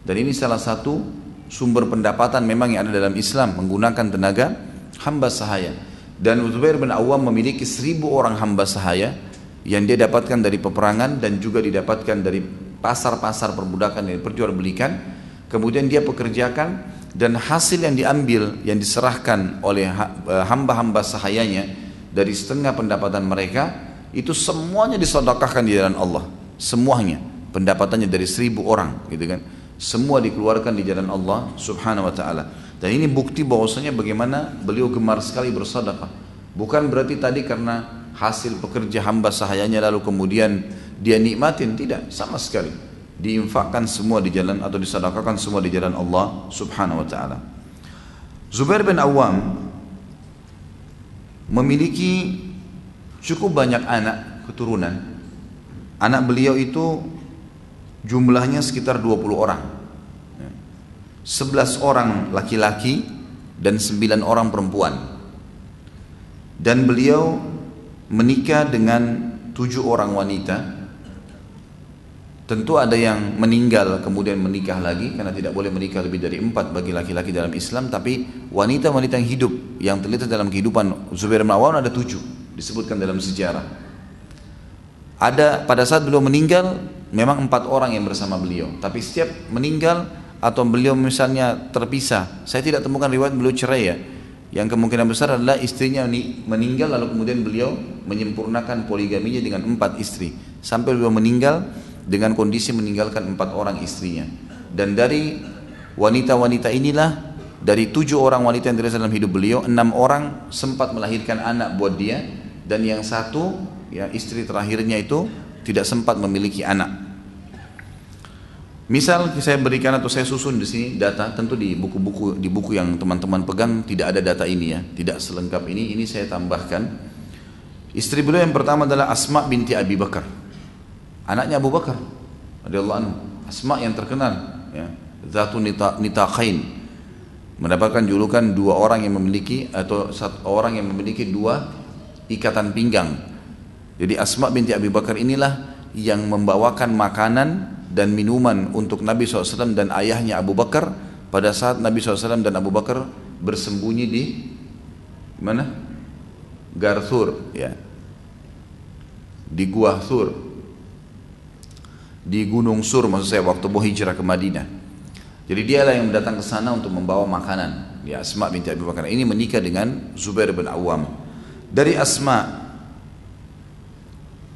Dan ini salah satu sumber pendapatan memang yang ada dalam Islam, menggunakan tenaga hamba sahaya. Dan Zubair bin Awam memiliki 1000 orang hamba sahaya yang dia dapatkan dari peperangan dan juga didapatkan dari pasar-pasar perbudakan yang diperjualbelikan. Kemudian dia pekerjakan, dan hasil yang diambil, yang diserahkan oleh hamba-hamba sahayanya dari setengah pendapatan mereka, itu semuanya disedekahkan di jalan Allah. Semuanya, pendapatannya dari 1000 orang gitu kan, semua dikeluarkan di jalan Allah subhanahu wa ta'ala. Dan ini bukti bahwasanya bagaimana beliau gemar sekali bersedekah. Bukan berarti tadi karena hasil pekerja hamba sahayanya lalu kemudian dia nikmatin, tidak, sama sekali diinfakkan semua di jalan, atau disedekahkan semua di jalan Allah subhanahu wa ta'ala. Zubair bin Awam memiliki cukup banyak anak keturunan. Anak beliau itu jumlahnya sekitar 20 orang, 11 orang laki-laki dan 9 orang perempuan. Dan beliau menikah dengan 7 orang wanita. Tentu ada yang meninggal kemudian menikah lagi, karena tidak boleh menikah lebih dari 4 bagi laki-laki dalam Islam. Tapi wanita-wanita yang hidup, yang terlihat dalam kehidupan Zubair bin Awam ada 7, disebutkan dalam sejarah. Ada pada saat beliau meninggal memang 4 orang yang bersama beliau, tapi setiap meninggal atau beliau misalnya terpisah, saya tidak temukan riwayat beliau cerai ya. Yang kemungkinan besar adalah istrinya meninggal lalu kemudian beliau menyempurnakan poligaminya dengan 4 istri, sampai beliau meninggal dengan kondisi meninggalkan 4 orang istrinya. Dan dari wanita-wanita inilah, dari 7 orang wanita yang terlihat dalam hidup beliau, 6 orang sempat melahirkan anak buat dia, dan yang 1 ya, istri terakhirnya itu tidak sempat memiliki anak. Misal saya berikan atau saya susun di sini data, tentu di buku yang teman-teman pegang tidak ada data ini ya, tidak selengkap ini saya tambahkan. Istri beliau yang pertama adalah Asma binti Abi Bakar, anaknya Abu Bakar radhiyallahu anhu. Asma yang terkenal ya, Zatun Nitaqain, mendapatkan julukan 2 orang yang memiliki, atau 1 orang yang memiliki 2 ikatan pinggang. Jadi Asma binti Abi Bakar inilah yang membawakan makanan dan minuman untuk Nabi SAW dan ayahnya Abu Bakar pada saat Nabi SAW dan Abu Bakar bersembunyi di mana? Gar Thur ya, di Gua Thur, di Gunung Sur maksud saya, waktu mau hijrah ke Madinah. Jadi dialah yang datang ke sana untuk membawa makanan. Ya, Asma binti Abi Bakar ini menikah dengan Zubair bin Awam. Dari Asma,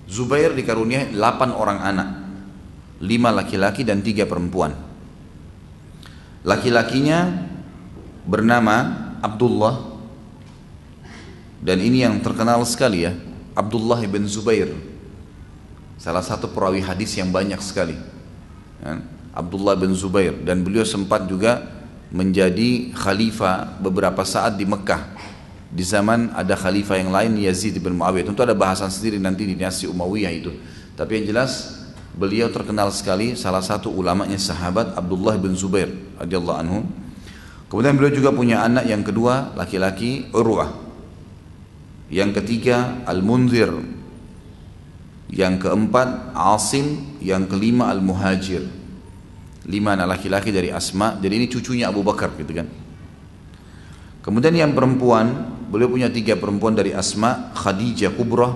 Zubair dikaruniai 8 orang anak, 5 laki-laki dan 3 perempuan. Laki-lakinya bernama Abdullah, dan ini yang terkenal sekali ya, Abdullah bin Zubair, salah satu perawi hadis yang banyak sekali ya, Abdullah bin Zubair. Dan beliau sempat juga menjadi khalifah beberapa saat di Mekah di zaman ada khalifah yang lain, Yazid bin Muawiyah. Tentu ada bahasan sendiri nanti di dinasti Umayyah itu, tapi yang jelas beliau terkenal sekali, salah satu ulamanya sahabat Abdullah bin Zubair radhiyallahu anhu. Kemudian beliau juga punya anak yang kedua laki-laki, Urwah, yang ketiga Al-Munzir, yang keempat Asim, yang kelima Al-Muhajir. 5 anak laki-laki dari Asma, jadi ini cucunya Abu Bakar gitu kan. Kemudian yang perempuan, beliau punya 3 perempuan dari Asma, Khadijah Kubrah,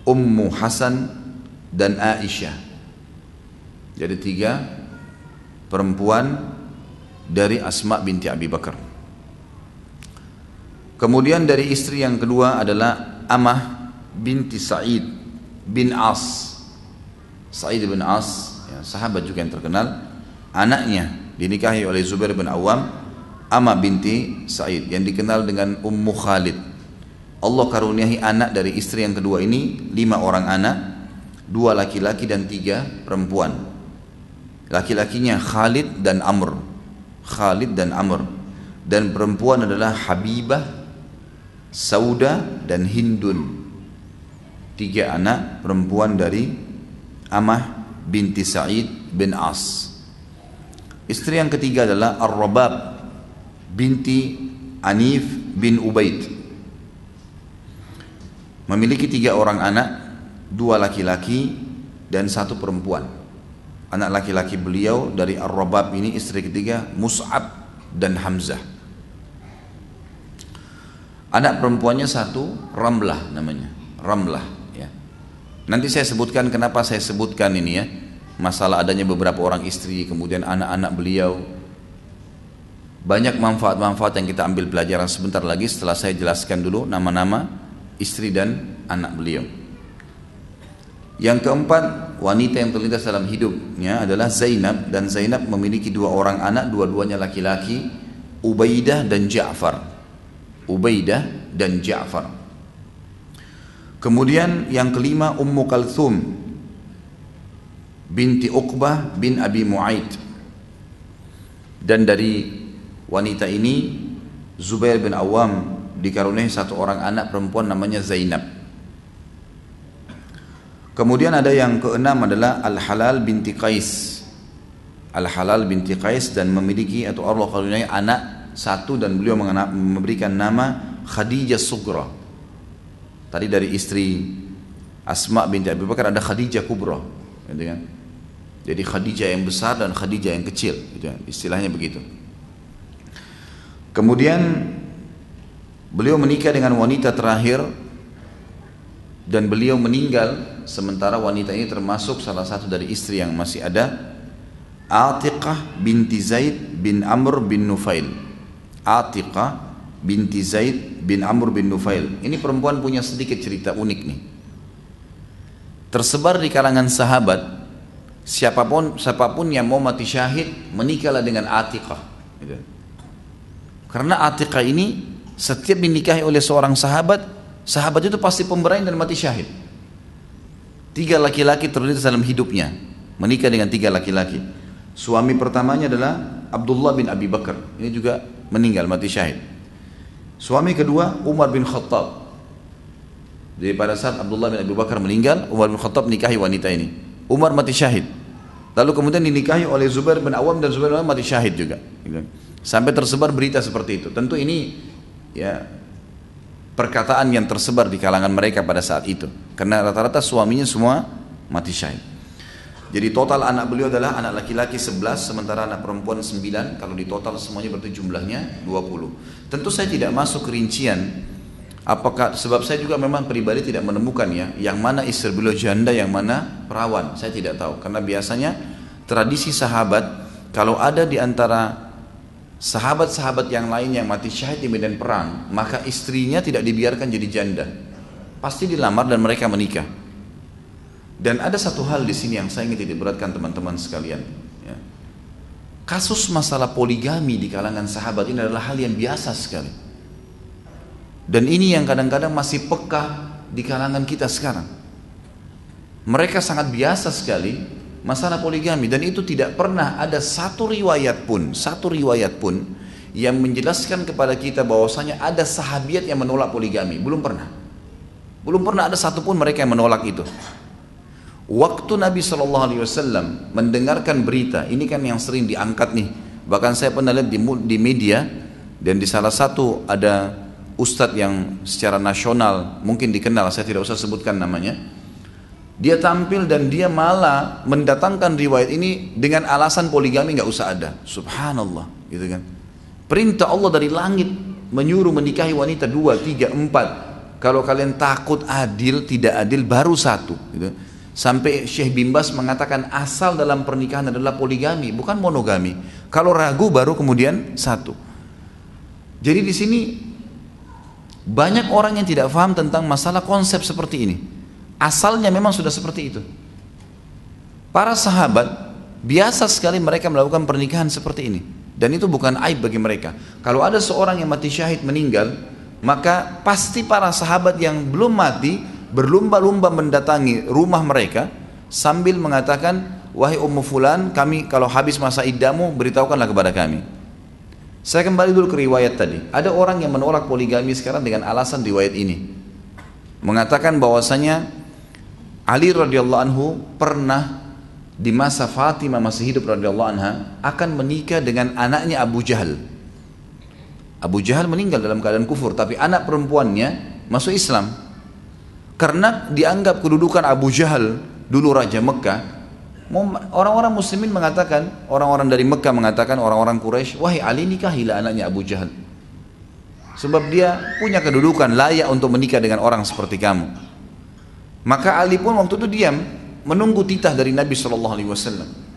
Ummu Hasan, dan Aisyah. Jadi 3 perempuan dari Asma binti Abi Bakar. Kemudian dari istri yang kedua adalah Amah binti Sa'id bin As. Sa'id bin As ya, sahabat juga yang terkenal. Anaknya dinikahi oleh Zubair bin Awam, Amah binti Sa'id, yang dikenal dengan Ummu Khalid. Allah karuniai anak dari istri yang kedua ini 5 orang anak, 2 laki-laki dan 3 perempuan. Laki-lakinya Khalid dan Amr. Khalid dan Amr. Dan perempuan adalah Habibah, Sauda dan Hindun. 3 anak perempuan dari Amah binti Sa'id bin As. Istri yang ketiga adalah Ar-Rabab binti Anif bin Ubaid. Memiliki 3 orang anak, 2 laki-laki dan 1 perempuan. Anak laki-laki beliau dari Ar-Rabab ini, istri ketiga, Mus'ab dan Hamzah. Anak perempuannya 1, Ramlah namanya, Ramlah ya. Nanti saya sebutkan kenapa saya sebutkan ini ya, masalah adanya beberapa orang istri, kemudian anak-anak beliau. Banyak manfaat-manfaat yang kita ambil pelajaran sebentar lagi setelah saya jelaskan dulu nama-nama istri dan anak beliau. Yang keempat, wanita yang terlintas dalam hidupnya adalah Zainab, dan Zainab memiliki 2 orang anak, dua-duanya laki-laki, Ubaidah dan Ja'far. Ubaidah dan Ja'far. Kemudian yang kelima, Ummu Kalthum binti Uqbah bin Abi Mu'aid. Dan dari wanita ini Zubair bin Awam dikaruniai 1 orang anak perempuan namanya Zainab. Kemudian ada yang keenam adalah Al-Halal binti Qais. Al-Halal binti Qais, dan memiliki atau Allah karuniai anak 1 dan beliau memberikan nama Khadijah Sugra. Tadi dari istri Asma binti Abi Bakar ada Khadijah Kubra, gitu kan? Jadi Khadijah yang besar dan Khadijah yang kecil, gitu kan? Istilahnya begitu. Kemudian beliau menikah dengan wanita terakhir dan beliau meninggal, sementara wanita ini termasuk salah satu dari istri yang masih ada, Atiqah binti Zaid bin Amr bin Nufail. Atiqah binti Zaid bin Amr bin Nufail. Ini perempuan punya sedikit cerita unik nih. Tersebar di kalangan sahabat, siapapun yang mau mati syahid, menikahlah dengan Atiqah, gitu. Karena Atiqah ini setiap dinikahi oleh seorang sahabat, sahabat itu pasti pemberani dan mati syahid. 3 laki-laki terlintas dalam hidupnya, menikah dengan 3 laki-laki. Suami pertamanya adalah Abdullah bin Abi Bakar, ini juga meninggal mati syahid. Suami kedua Umar bin Khattab. Jadi pada saat Abdullah bin Abi Bakar meninggal, Umar bin Khattab nikahi wanita ini. Umar mati syahid. Lalu kemudian dinikahi oleh Zubair bin Awam, dan Zubair bin Awam mati syahid juga. Sampai tersebar berita seperti itu. Tentu ini ya perkataan yang tersebar di kalangan mereka pada saat itu, karena rata-rata suaminya semua mati syahid. Jadi total anak beliau adalah anak laki-laki 11, sementara anak perempuan 9. Kalau di total semuanya berarti jumlahnya 20. Tentu saya tidak masuk rincian, apakah, sebab saya juga memang pribadi tidak menemukan ya, yang mana istri beliau janda, yang mana perawan, saya tidak tahu. Karena biasanya tradisi sahabat, kalau ada di antara sahabat-sahabat yang lain yang mati syahid di medan perang, maka istrinya tidak dibiarkan jadi janda, pasti dilamar dan mereka menikah. Dan ada satu hal di sini yang saya ingin titik beratkan teman-teman sekalian, ya. Kasus masalah poligami di kalangan sahabat ini adalah hal yang biasa sekali, dan ini yang kadang-kadang masih peka di kalangan kita sekarang. Mereka sangat biasa sekali masalah poligami, dan itu tidak pernah ada satu riwayat pun yang menjelaskan kepada kita bahwasanya ada sahabiat yang menolak poligami. Belum pernah ada satupun mereka yang menolak itu. Waktu Nabi SAW mendengarkan berita ini, kan yang sering diangkat nih, bahkan saya pernah lihat di media, dan di salah satu ada ustadz yang secara nasional mungkin dikenal, saya tidak usah sebutkan namanya. Dia tampil dan dia malah mendatangkan riwayat ini dengan alasan poligami nggak usah ada. Subhanallah, gitu kan? Perintah Allah dari langit menyuruh menikahi wanita 2, 3, 4. Kalau kalian takut adil, tidak adil, baru 1, gitu. Sampai Syekh bin Baz mengatakan asal dalam pernikahan adalah poligami, bukan monogami. Kalau ragu baru kemudian 1. Jadi di sini banyak orang yang tidak paham tentang masalah konsep seperti ini. Asalnya memang sudah seperti itu. Para sahabat biasa sekali mereka melakukan pernikahan seperti ini, dan itu bukan aib bagi mereka. Kalau ada seorang yang mati syahid meninggal, maka pasti para sahabat yang belum mati berlumba-lumba mendatangi rumah mereka sambil mengatakan, wahai Ummu Fulan, kami kalau habis masa iddamu beritahukanlah kepada kami. Saya kembali dulu ke riwayat tadi. Ada orang yang menolak poligami sekarang dengan alasan riwayat ini, mengatakan bahwasanya Ali radhiyallahu anhu pernah di masa Fatimah masih hidup radhiyallahu anha akan menikah dengan anaknya Abu Jahal. Abu Jahal meninggal dalam keadaan kufur, tapi anak perempuannya masuk Islam. Karena dianggap kedudukan Abu Jahal dulu Raja Mekah, orang-orang muslimin mengatakan, orang-orang dari Mekah mengatakan, orang-orang Quraisy, wahai Ali, nikahilah anaknya Abu Jahal, sebab dia punya kedudukan layak untuk menikah dengan orang seperti kamu. Maka Ali pun waktu itu diam, menunggu titah dari Nabi SAW.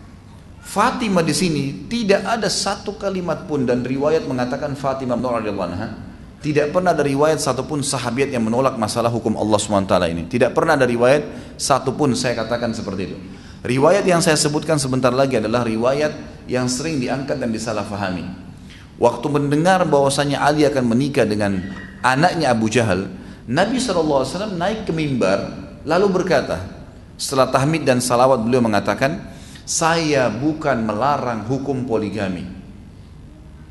Fatimah di sini tidak ada satu kalimat pun, dan riwayat mengatakan Fatimah radhiyallahu anha tidak pernah ada riwayat satupun sahabiat yang menolak masalah hukum Allah SWT ini. Tidak pernah ada riwayat satupun, saya katakan seperti itu. Riwayat yang saya sebutkan sebentar lagi adalah riwayat yang sering diangkat dan disalahfahami. Waktu mendengar bahwasanya Ali akan menikah dengan anaknya Abu Jahal, Nabi SAW naik ke mimbar lalu berkata, setelah tahmid dan salawat beliau mengatakan, saya bukan melarang hukum poligami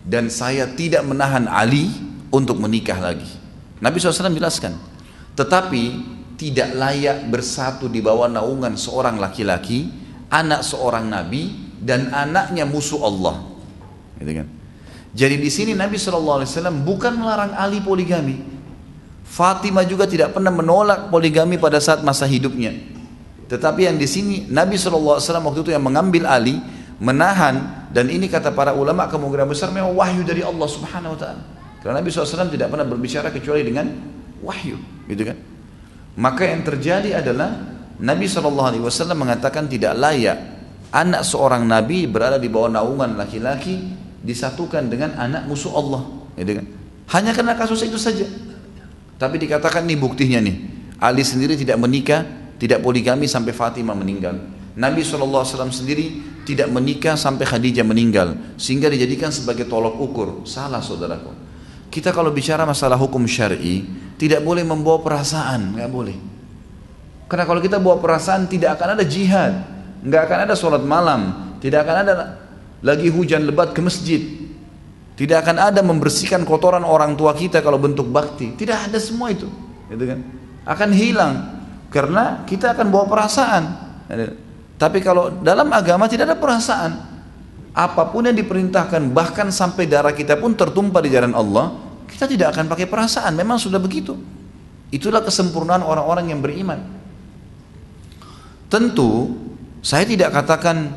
dan saya tidak menahan Ali untuk menikah lagi. Nabi SAW jelaskan, tetapi tidak layak bersatu di bawah naungan seorang laki-laki, anak seorang nabi dan anaknya musuh Allah. Gitu kan? Jadi di sini Nabi SAW bukan melarang Ali poligami. Fatimah juga tidak pernah menolak poligami pada saat masa hidupnya. Tetapi yang di sini Nabi SAW waktu itu yang mengambil Ali, menahan, dan ini kata para ulama kemungkinan besar memang wahyu dari Allah Subhanahu Wa Taala. Karena Nabi SAW tidak pernah berbicara kecuali dengan wahyu, gitu kan? Maka yang terjadi adalah Nabi SAW mengatakan tidak layak anak seorang Nabi berada di bawah naungan laki-laki disatukan dengan anak musuh Allah, gitu kan? Hanya karena kasus itu saja. Tapi dikatakan nih buktinya nih, Ali sendiri tidak menikah, tidak poligami sampai Fatimah meninggal. Nabi SAW sendiri tidak menikah sampai Khadijah meninggal, sehingga dijadikan sebagai tolok ukur. Salah saudaraku. Kita kalau bicara masalah hukum syar'i tidak boleh membawa perasaan, nggak boleh. Karena kalau kita bawa perasaan tidak akan ada jihad, nggak akan ada sholat malam, tidak akan ada lagi hujan lebat ke masjid, tidak akan ada membersihkan kotoran orang tua kita kalau bentuk bakti, tidak ada semua itu, gitu kan? Akan hilang. Karena kita akan bawa perasaan. Tapi kalau dalam agama tidak ada perasaan. Apapun yang diperintahkan, bahkan sampai darah kita pun tertumpah di jalan Allah, kita tidak akan pakai perasaan. Memang sudah begitu. Itulah kesempurnaan orang-orang yang beriman. Tentu saya tidak katakan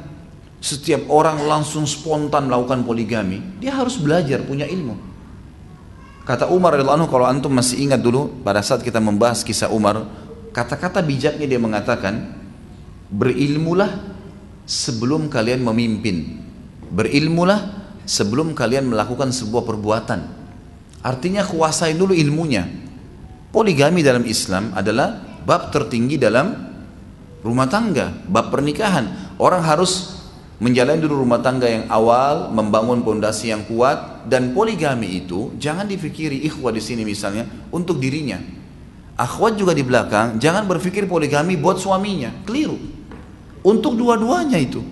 setiap orang langsung spontan melakukan poligami. Dia harus belajar, punya ilmu. Kata Umar radhiyallahu anhu, kalau antum masih ingat dulu pada saat kita membahas kisah Umar, kata-kata bijaknya dia mengatakan, berilmulah sebelum kalian memimpin, berilmulah sebelum kalian melakukan sebuah perbuatan. Artinya kuasai dulu ilmunya. Poligami dalam Islam adalah bab tertinggi dalam rumah tangga, bab pernikahan. Orang harus menjalani dulu rumah tangga yang awal, membangun pondasi yang kuat, dan poligami itu jangan difikiri ikhwah di sini misalnya untuk dirinya. Akhwat juga di belakang, jangan berpikir poligami buat suaminya, keliru. Untuk dua-duanya itu,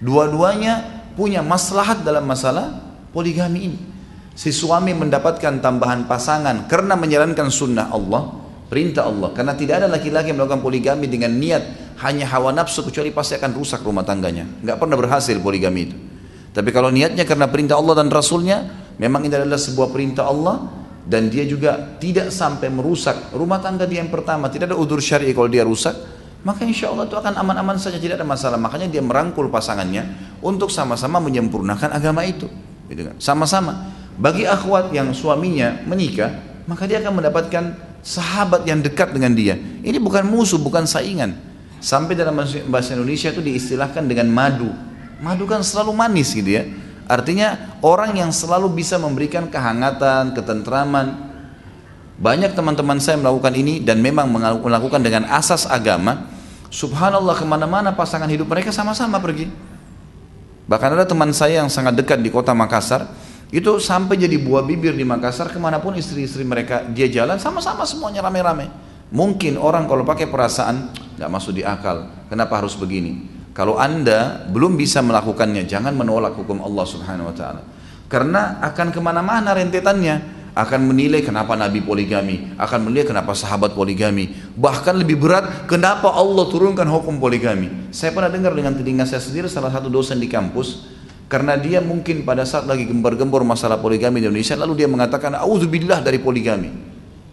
dua-duanya punya maslahat dalam masalah poligami ini. Si suami mendapatkan tambahan pasangan karena menjalankan sunnah Allah, perintah Allah. Karena tidak ada laki-laki yang melakukan poligami dengan niat hanya hawa nafsu, kecuali pasti akan rusak rumah tangganya. Nggak pernah berhasil poligami itu. Tapi kalau niatnya karena perintah Allah dan Rasulnya, memang ini adalah sebuah perintah Allah, dan dia juga tidak sampai merusak rumah tangga dia yang pertama, tidak ada udzur syar'i kalau dia rusak, maka insya Allah itu akan aman-aman saja, tidak ada masalah. Makanya dia merangkul pasangannya untuk sama-sama menyempurnakan agama itu, gitu kan? Sama-sama. Bagi akhwat yang suaminya menikah, maka dia akan mendapatkan sahabat yang dekat dengan dia. Ini bukan musuh, bukan saingan. Sampai dalam bahasa Indonesia itu diistilahkan dengan madu. Madu kan selalu manis gitu ya. Artinya orang yang selalu bisa memberikan kehangatan, ketentraman. Banyak teman-teman saya melakukan ini dan memang melakukan dengan asas agama. Subhanallah, kemana-mana pasangan hidup mereka sama-sama pergi. Bahkan ada teman saya yang sangat dekat di kota Makassar, Itu sampai jadi buah bibir di Makassar, kemanapun istri-istri mereka dia jalan sama-sama semuanya rame-rame. Mungkin orang kalau pakai perasaan nggak masuk di akal, kenapa harus begini? Kalau Anda belum bisa melakukannya, jangan menolak hukum Allah Subhanahu Wa Taala, karena akan kemana-mana rentetannya. Akan menilai kenapa Nabi poligami, akan menilai kenapa sahabat poligami, bahkan lebih berat kenapa Allah turunkan hukum poligami. Saya pernah dengar dengan telinga saya sendiri salah satu dosen di kampus, karena dia mungkin pada saat lagi gembar-gembor masalah poligami di Indonesia, lalu dia mengatakan auzubillah dari poligami.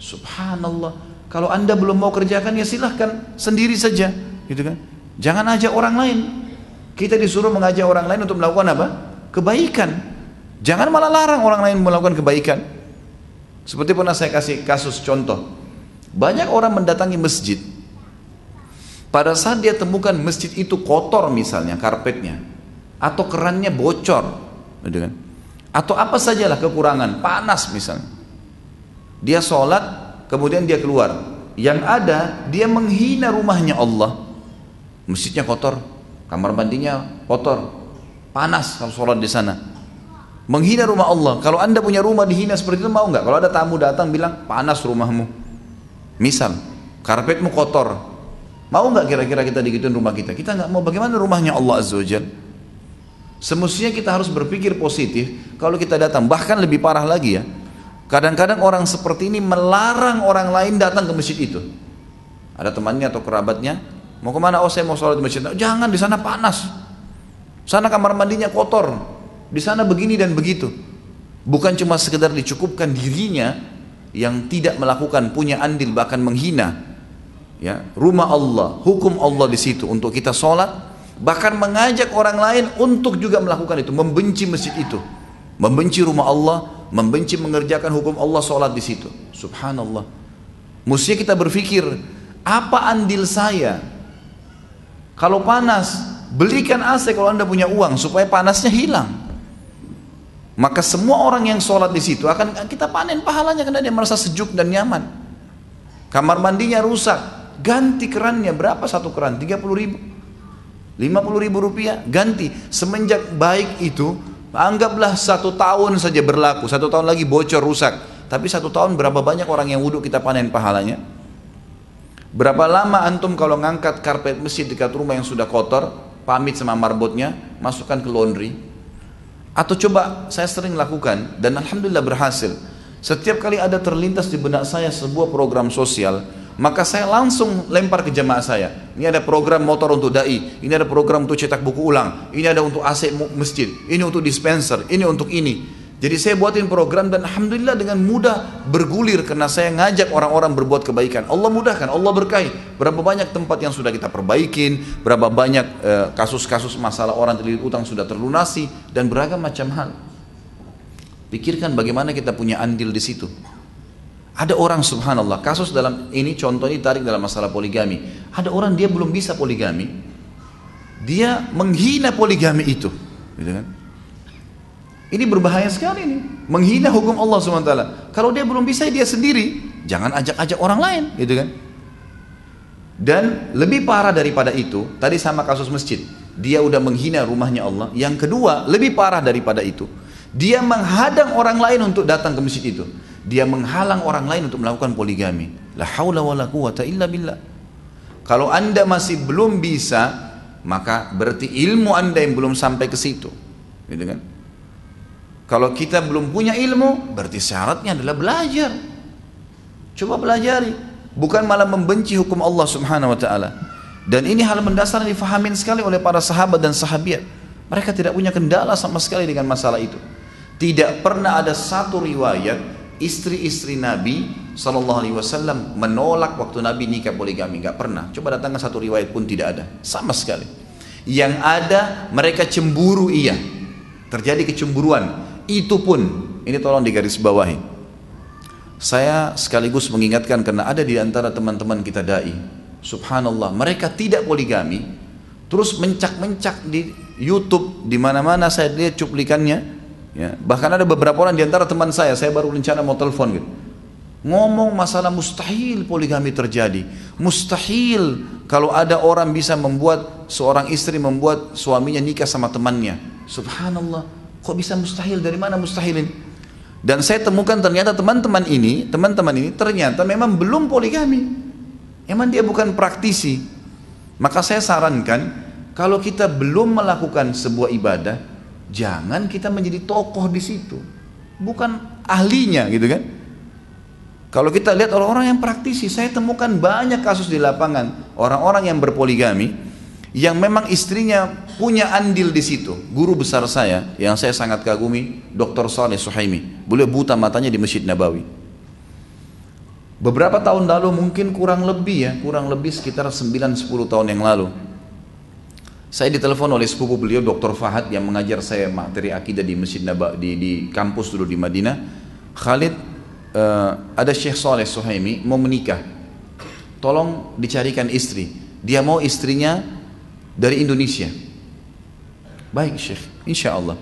Subhanallah, kalau Anda belum mau kerjakan ya silahkan sendiri saja, gitu kan? Jangan ajak orang lain. Kita disuruh mengajak orang lain untuk melakukan apa? Kebaikan. Jangan malah larang orang lain melakukan kebaikan. Seperti pernah saya kasih kasus contoh, banyak orang mendatangi masjid, pada saat dia temukan masjid itu kotor misalnya karpetnya, atau kerannya bocor, gitu kan? Atau apa sajalah kekurangan, panas misalnya, dia sholat kemudian dia keluar, yang ada dia menghina rumahnya Allah. Masjidnya kotor, kamar mandinya kotor, panas kalau sholat di sana. Menghina rumah Allah. Kalau Anda punya rumah dihina seperti itu, mau nggak? Kalau ada tamu datang bilang panas rumahmu, misal karpetmu kotor, mau nggak kira-kira kita digituin rumah kita? Kita nggak mau. Bagaimana rumahnya Allah Azza wa Jalla? Semestinya kita harus berpikir positif. Kalau kita datang, bahkan lebih parah lagi ya, kadang-kadang orang seperti ini melarang orang lain datang ke masjid itu. Ada temannya atau kerabatnya, mau kemana? Oh saya mau sholat di masjid. Jangan, di sana panas, sana kamar mandinya kotor, di sana begini dan begitu. Bukan cuma sekedar dicukupkan dirinya yang tidak melakukan, punya andil bahkan menghina ya rumah Allah, hukum Allah di situ untuk kita sholat, bahkan mengajak orang lain untuk juga melakukan itu, membenci masjid itu, membenci rumah Allah, membenci mengerjakan hukum Allah, sholat di situ. Subhanallah. Mestinya kita berpikir, apa andil saya? Kalau panas, belikan AC kalau Anda punya uang supaya panasnya hilang. Maka semua orang yang sholat di situ akan kita panen pahalanya karena dia merasa sejuk dan nyaman. Kamar mandinya rusak, ganti kerannya. Berapa satu keran? 30 ribu, 50 ribu rupiah, ganti. Semenjak baik itu, anggaplah 1 tahun saja berlaku, 1 tahun lagi bocor rusak. Tapi 1 tahun berapa banyak orang yang wudhu kita panen pahalanya? Berapa lama antum kalau ngangkat karpet masjid dekat rumah yang sudah kotor, pamit sama marbotnya, masukkan ke laundry? Atau coba saya sering lakukan dan alhamdulillah berhasil. Setiap kali ada terlintas di benak saya sebuah program sosial, maka saya langsung lempar ke jemaah saya. Ini ada program motor untuk dai, ini ada program untuk cetak buku ulang, ini ada untuk AC masjid, ini untuk dispenser, ini untuk ini. Jadi saya buatin program dan alhamdulillah dengan mudah bergulir karena saya ngajak orang-orang berbuat kebaikan. Allah mudahkan, Allah berkahi. Berapa banyak tempat yang sudah kita perbaikin, berapa banyak kasus-kasus masalah orang terlilit utang sudah terlunasi dan beragam macam hal. Pikirkan bagaimana kita punya andil di situ. Ada orang subhanallah, kasus dalam ini contoh ini tarik dalam masalah poligami. Ada orang dia belum bisa poligami, dia menghina poligami itu, gitu kan? Ini berbahaya sekali nih, menghina hukum Allah SWT. Kalau dia belum bisa dia sendiri, jangan ajak-ajak orang lain, gitu kan? Dan lebih parah daripada itu, tadi sama kasus masjid, dia udah menghina rumahnya Allah. Yang kedua, lebih parah daripada itu, dia menghadang orang lain untuk datang ke masjid itu. Dia menghalang orang lain untuk melakukan poligami. La haula wala quwata illa billah. Kalau Anda masih belum bisa, maka berarti ilmu Anda yang belum sampai ke situ, gitu kan? Kalau kita belum punya ilmu, berarti syaratnya adalah belajar. Coba pelajari, bukan malah membenci hukum Allah Subhanahu wa taala. Dan ini hal mendasar yang difahamin sekali oleh para sahabat dan sahabiat. Mereka tidak punya kendala sama sekali dengan masalah itu. Tidak pernah ada satu riwayat istri-istri Nabi SAW menolak waktu Nabi nikah poligami. Enggak pernah. Coba datangkan satu riwayat pun tidak ada. Sama sekali. Yang ada mereka cemburu, iya. Terjadi kecemburuan. Itu pun, ini tolong digarisbawahi. Saya sekaligus mengingatkan karena ada di antara teman-teman kita dai, subhanallah, mereka tidak poligami, terus mencak-mencak di YouTube, di mana-mana saya lihat cuplikannya, ya. Bahkan ada beberapa orang di antara teman saya baru rencana mau telepon gitu, ngomong masalah mustahil poligami terjadi, mustahil kalau ada orang bisa membuat seorang istri membuat suaminya nikah sama temannya. Subhanallah. Kok bisa mustahil? Dari mana mustahil ini? Dan saya temukan ternyata teman-teman ini ternyata memang belum poligami. Emang dia bukan praktisi. Maka saya sarankan, kalau kita belum melakukan sebuah ibadah, jangan kita menjadi tokoh di situ. Bukan ahlinya gitu kan. Kalau kita lihat orang-orang yang praktisi, saya temukan banyak kasus di lapangan, orang-orang yang berpoligami, yang memang istrinya punya andil di situ. Guru besar saya yang saya sangat kagumi, Dr. Saleh Suhaimi. Beliau buta matanya di Masjid Nabawi. Beberapa tahun lalu, mungkin kurang lebih sekitar 9-10 tahun yang lalu, saya ditelepon oleh sepupu beliau, Dr. Fahad, yang mengajar saya materi akidah di Masjid Nabawi, di kampus dulu di Madinah. Khalid, ada Syekh Saleh Suhaimi mau menikah, tolong dicarikan istri. Dia mau istrinya dari Indonesia. Baik Syekh, insya Allah.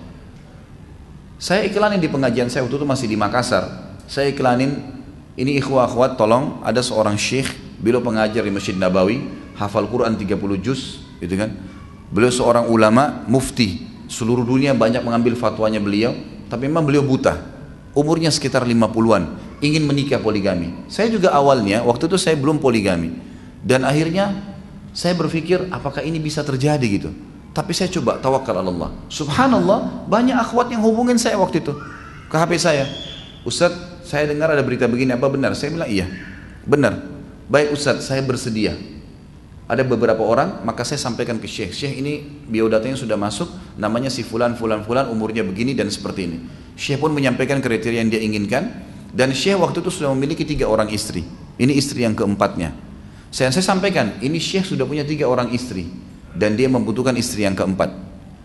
Saya iklanin di pengajian saya, waktu itu masih di Makassar. Saya iklanin, ini ikhwah akhwat, tolong, ada seorang Syekh, beliau pengajar di Masjid Nabawi, hafal Quran 30 juz, gitu kan. Beliau seorang ulama, mufti, seluruh dunia banyak mengambil fatwanya beliau, tapi memang beliau buta, umurnya sekitar 50-an, ingin menikah poligami. Saya juga awalnya, waktu itu saya belum poligami, dan akhirnya saya berpikir apakah ini bisa terjadi gitu. Tapi saya coba tawakal Allah. Subhanallah, banyak akhwat yang hubungin saya waktu itu ke HP saya. Ustaz, saya dengar ada berita begini, apa benar? Saya bilang iya, benar. Baik Ustaz, saya bersedia. Ada beberapa orang, maka saya sampaikan ke Syekh. Syekh, ini biodatanya sudah masuk, namanya si fulan, umurnya begini dan seperti ini. Syekh pun menyampaikan kriteria yang dia inginkan, dan Syekh waktu itu sudah memiliki 3 orang istri. Ini istri yang keempatnya. Saya sampaikan, ini Syekh sudah punya 3 orang istri, dan dia membutuhkan istri yang keempat.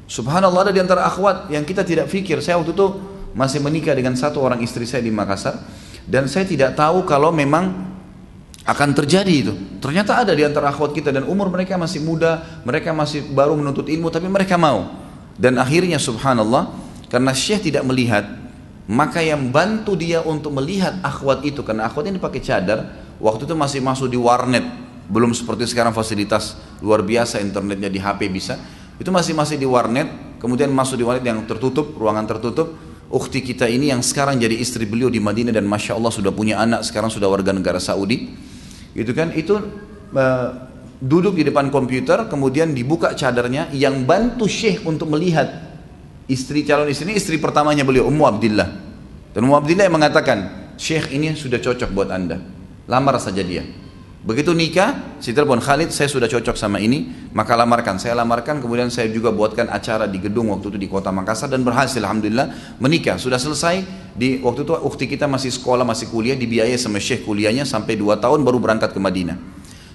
Subhanallah, ada di antara akhwat yang kita tidak fikir. Saya waktu itu masih menikah dengan 1 orang istri saya di Makassar, dan saya tidak tahu kalau memang akan terjadi itu. Ternyata ada di antara akhwat kita, dan umur mereka masih muda, mereka masih baru menuntut ilmu, tapi mereka mau. Dan akhirnya subhanallah, karena Syekh tidak melihat, maka yang bantu dia untuk melihat akhwat itu, karena akhwat ini pakai cadar, waktu itu masih masuk di warnet, belum seperti sekarang fasilitas luar biasa internetnya di HP bisa. Itu masih di warnet, kemudian masuk di warnet yang tertutup, ruangan tertutup. Ukhti kita ini yang sekarang jadi istri beliau di Madinah, dan masya Allah sudah punya anak, sekarang sudah warga negara Saudi, gitu kan. Itu duduk di depan komputer, kemudian dibuka cadarnya. Yang bantu Syekh untuk melihat calon istri ini, istri pertamanya beliau, Ummu Abdillah. Dan Ummu Abdillah yang mengatakan, Syekh ini sudah cocok buat anda, lamar saja dia. Begitu nikah, si telepon, Khalid, saya sudah cocok sama ini, maka lamarkan. Saya lamarkan, kemudian saya juga buatkan acara di gedung waktu itu di kota Makassar, dan berhasil alhamdulillah menikah. Sudah selesai, waktu itu ukhti kita masih sekolah, masih kuliah, dibiayai sama Syekh kuliahnya sampai 2 tahun baru berangkat ke Madinah.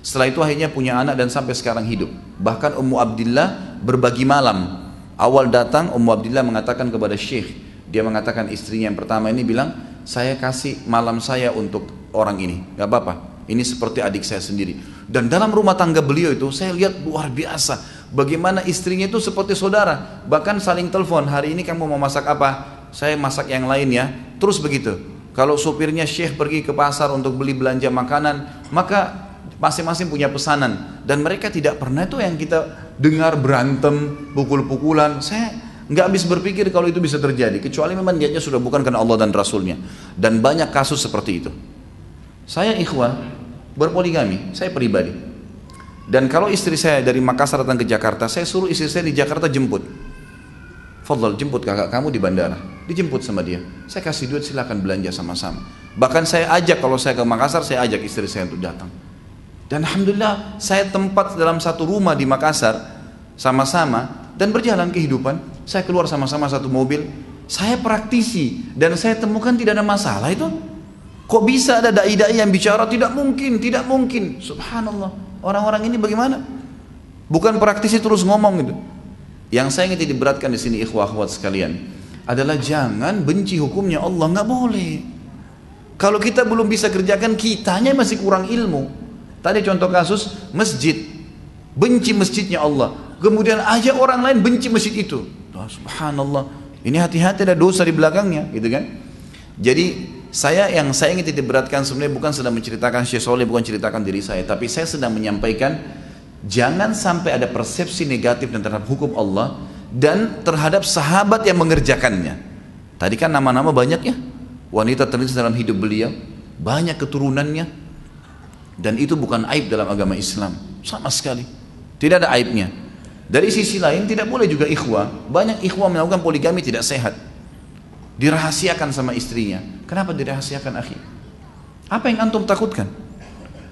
Setelah itu akhirnya punya anak dan sampai sekarang hidup. Bahkan Ummu Abdillah berbagi malam. Awal datang Ummu Abdillah mengatakan kepada Syekh, dia mengatakan istrinya yang pertama ini bilang, saya kasih malam saya untuk orang ini, gak apa-apa, ini seperti adik saya sendiri. Dan dalam rumah tangga beliau itu saya lihat luar biasa, bagaimana istrinya itu seperti saudara. Bahkan saling telepon, hari ini kamu mau masak apa? Saya masak yang lain ya. Terus begitu. Kalau supirnya Syekh pergi ke pasar untuk beli belanja makanan, maka masing-masing punya pesanan. Dan mereka tidak pernah itu yang kita dengar berantem, pukul-pukulan. Saya nggak habis berpikir kalau itu bisa terjadi, kecuali memang niatnya sudah bukan karena Allah dan Rasulnya. Dan banyak kasus seperti itu. Saya ikhwah berpoligami, saya pribadi. Dan kalau istri saya dari Makassar datang ke Jakarta, saya suruh istri saya di Jakarta jemput. Fadl, jemput kakak kamu di bandara. Dijemput sama dia. Saya kasih duit, silakan belanja sama-sama. Bahkan saya ajak, kalau saya ke Makassar, saya ajak istri saya untuk datang. Dan alhamdulillah saya tempat dalam satu rumah di Makassar sama-sama, dan berjalan kehidupan. Saya keluar sama-sama satu mobil. Saya praktisi dan saya temukan tidak ada masalah itu. Kok bisa ada dai-dai yang bicara tidak mungkin, tidak mungkin. Subhanallah. Orang-orang ini bagaimana? Bukan praktisi terus ngomong gitu. Yang saya ingin diberatkan di sini ikhwah akhwat sekalian adalah jangan benci hukumnya Allah, nggak boleh. Kalau kita belum bisa kerjakan, kitanya masih kurang ilmu. Tadi contoh kasus masjid, benci masjidnya Allah, kemudian ajak orang lain benci masjid itu. Subhanallah, ini hati-hati ada dosa di belakangnya, gitu kan? Jadi yang saya ingin titik beratkan sebenarnya bukan sedang menceritakan Syekh Soleh, bukan ceritakan diri saya, tapi saya sedang menyampaikan jangan sampai ada persepsi negatif terhadap hukum Allah, dan terhadap sahabat yang mengerjakannya. Tadi kan nama-nama banyak ya, wanita terlintas dalam hidup beliau, banyak keturunannya, dan itu bukan aib dalam agama Islam sama sekali, tidak ada aibnya. Dari sisi lain tidak boleh juga ikhwah, banyak ikhwah melakukan poligami tidak sehat, dirahasiakan sama istrinya. Kenapa dirahasiakan akhi? Apa yang antum takutkan?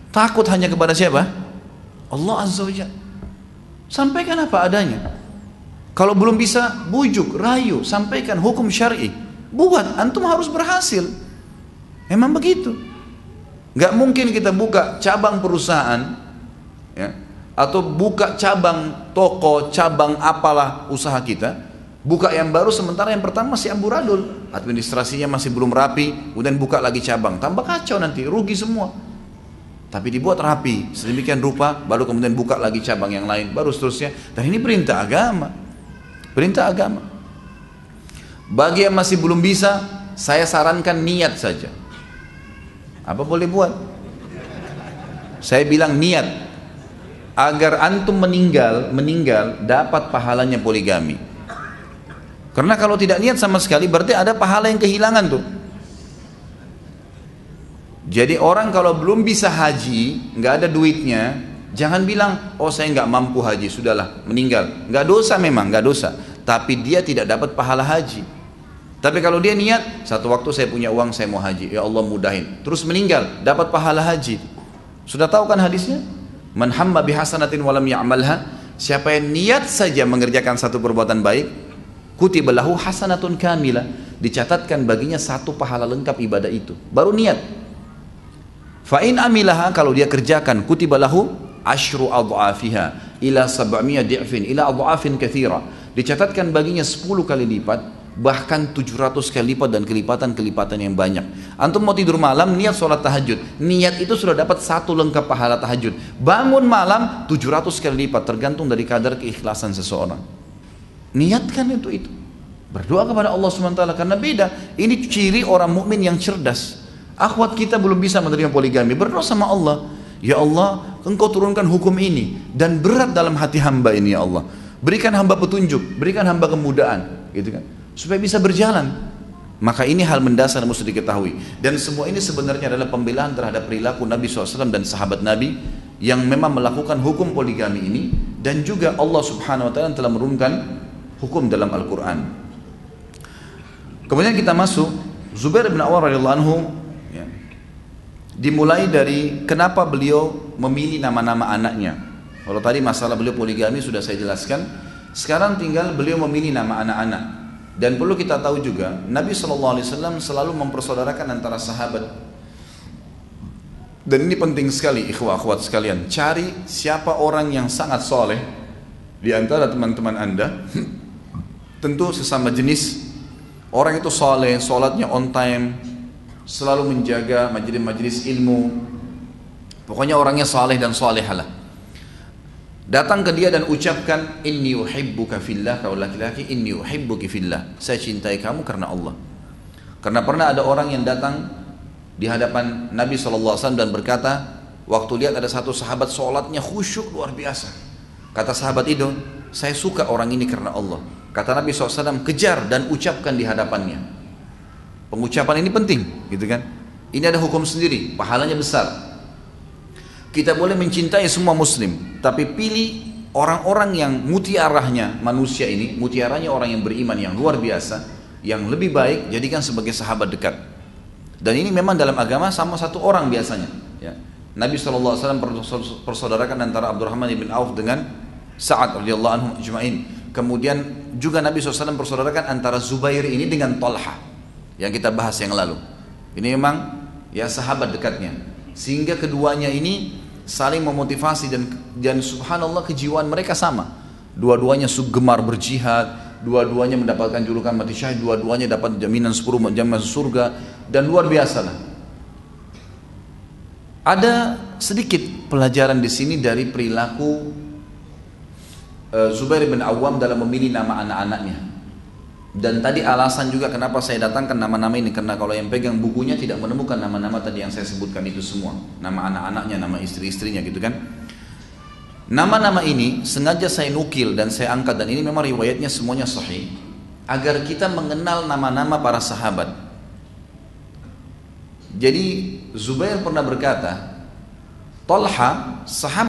Takut hanya kepada siapa? Allah Azza wa Jalla. Sampaikan apa adanya. Kalau belum bisa, bujuk, rayu, sampaikan hukum syar'i. Buat, antum harus berhasil. Memang begitu. Gak mungkin kita buka cabang perusahaan, ya, atau buka cabang toko, cabang apalah usaha kita, buka yang baru sementara yang pertama masih amburadul, administrasinya masih belum rapi, kemudian buka lagi cabang, tambah kacau nanti, rugi semua. Tapi dibuat rapi, sedemikian rupa, baru kemudian buka lagi cabang yang lain, baru seterusnya. Dan ini perintah agama, perintah agama. Bagi yang masih belum bisa, saya sarankan niat saja. Apa boleh buat? Saya bilang niat, agar antum meninggal dapat pahalanya poligami. Karena kalau tidak niat sama sekali, berarti ada pahala yang kehilangan tuh. Jadi orang kalau belum bisa haji, nggak ada duitnya, jangan bilang, oh saya nggak mampu haji, sudahlah meninggal. Nggak dosa memang, nggak dosa. Tapi dia tidak dapat pahala haji. Tapi kalau dia niat, satu waktu saya punya uang, saya mau haji, ya Allah mudahin. Terus meninggal, dapat pahala haji. Sudah tahu kan hadisnya? Man hamma bihasanatin walam ya'malha, siapa yang niat saja mengerjakan satu perbuatan baik, kutiba lahu hasanatun kamilah, dicatatkan baginya satu pahala lengkap ibadah itu. Baru niat. Fa'in amilaha, kalau dia kerjakan, kutiba lahu asyru adha'afiha ila 700 di'fin ila adha'afin katsira, dicatatkan baginya 10 kali lipat, bahkan 700 kali lipat dan kelipatan-kelipatan yang banyak. Antum mau tidur malam, niat sholat tahajud, niat itu sudah dapat satu lengkap pahala tahajud. Bangun malam 700 kali lipat, tergantung dari kadar keikhlasan seseorang. Niatkan itu. Berdoa kepada Allah SWT, karena beda. Ini ciri orang mukmin yang cerdas. Akhwat kita belum bisa menerima poligami, berdoa sama Allah, ya Allah, engkau turunkan hukum ini dan berat dalam hati hamba ini ya Allah. Berikan hamba petunjuk, berikan hamba kemudahan, gitu kan, supaya bisa berjalan. Maka ini hal mendasar yang mesti diketahui. Dan semua ini sebenarnya adalah pembelaan terhadap perilaku Nabi SAW dan sahabat Nabi yang memang melakukan hukum poligami ini. Dan juga Allah Subhanahu Wa Taala telah menurunkan hukum dalam Al-Quran. Kemudian kita masuk Zubair bin Awwam radhiyallahu anhu. Dimulai dari kenapa beliau memilih nama-nama anaknya. Kalau tadi masalah beliau poligami sudah saya jelaskan. Sekarang tinggal beliau memilih nama anak-anak. Dan perlu kita tahu juga, Nabi SAW selalu mempersaudarakan antara sahabat. Dan ini penting sekali ikhwah-akhwat sekalian. Cari siapa orang yang sangat soleh di antara teman-teman Anda. Tentu sesama jenis. Orang itu soleh, sholatnya on time, selalu menjaga majelis-majelis ilmu, pokoknya orangnya saleh dan salehalah. Datang ke dia dan ucapkan, inni uhibbuka fillah, kau laki-laki, inni uhibbuki fillah, saya cintai kamu karena Allah. Karena pernah ada orang yang datang di hadapan Nabi SAW dan berkata, waktu lihat ada satu sahabat sholatnya khusyuk luar biasa, kata sahabat itu, saya suka orang ini karena Allah. Kata Nabi SAW, kejar dan ucapkan di hadapannya. Pengucapan ini penting, gitu kan? Ini ada hukum sendiri, pahalanya besar. Kita boleh mencintai semua muslim, tapi pilih orang-orang yang mutiaranya manusia ini, mutiaranya orang yang beriman yang luar biasa, yang lebih baik, jadikan sebagai sahabat dekat. Dan ini memang dalam agama sama satu orang biasanya. Ya. Nabi SAW persaudarakan antara Abdurrahman bin Auf dengan Sa'ad radhiyallahu anhu ajma'in. Kemudian juga Nabi SAW persaudarakan antara Zubair ini dengan Talha, yang kita bahas yang lalu. Ini memang ya sahabat dekatnya, sehingga keduanya ini saling memotivasi dan subhanallah kejiwaan mereka sama. Dua-duanya gemar berjihad, dua-duanya mendapatkan julukan mati syahid, dua-duanya dapat jaminan 10 jam masuk surga, dan luar biasa lah. Ada sedikit pelajaran di sini dari perilaku Zubair bin Awwam dalam memilih nama anak-anaknya. Dan tadi alasan juga kenapa saya datangkan nama-nama ini, karena kalau yang pegang bukunya tidak menemukan nama-nama tadi yang saya sebutkan itu semua, nama anak-anaknya, nama istri-istrinya gitu kan. Nama-nama ini sengaja saya nukil dan saya angkat, dan ini memang riwayatnya semuanya sahih, agar kita mengenal nama-nama para sahabat. Jadi Zubair pernah berkata, Talha sahabat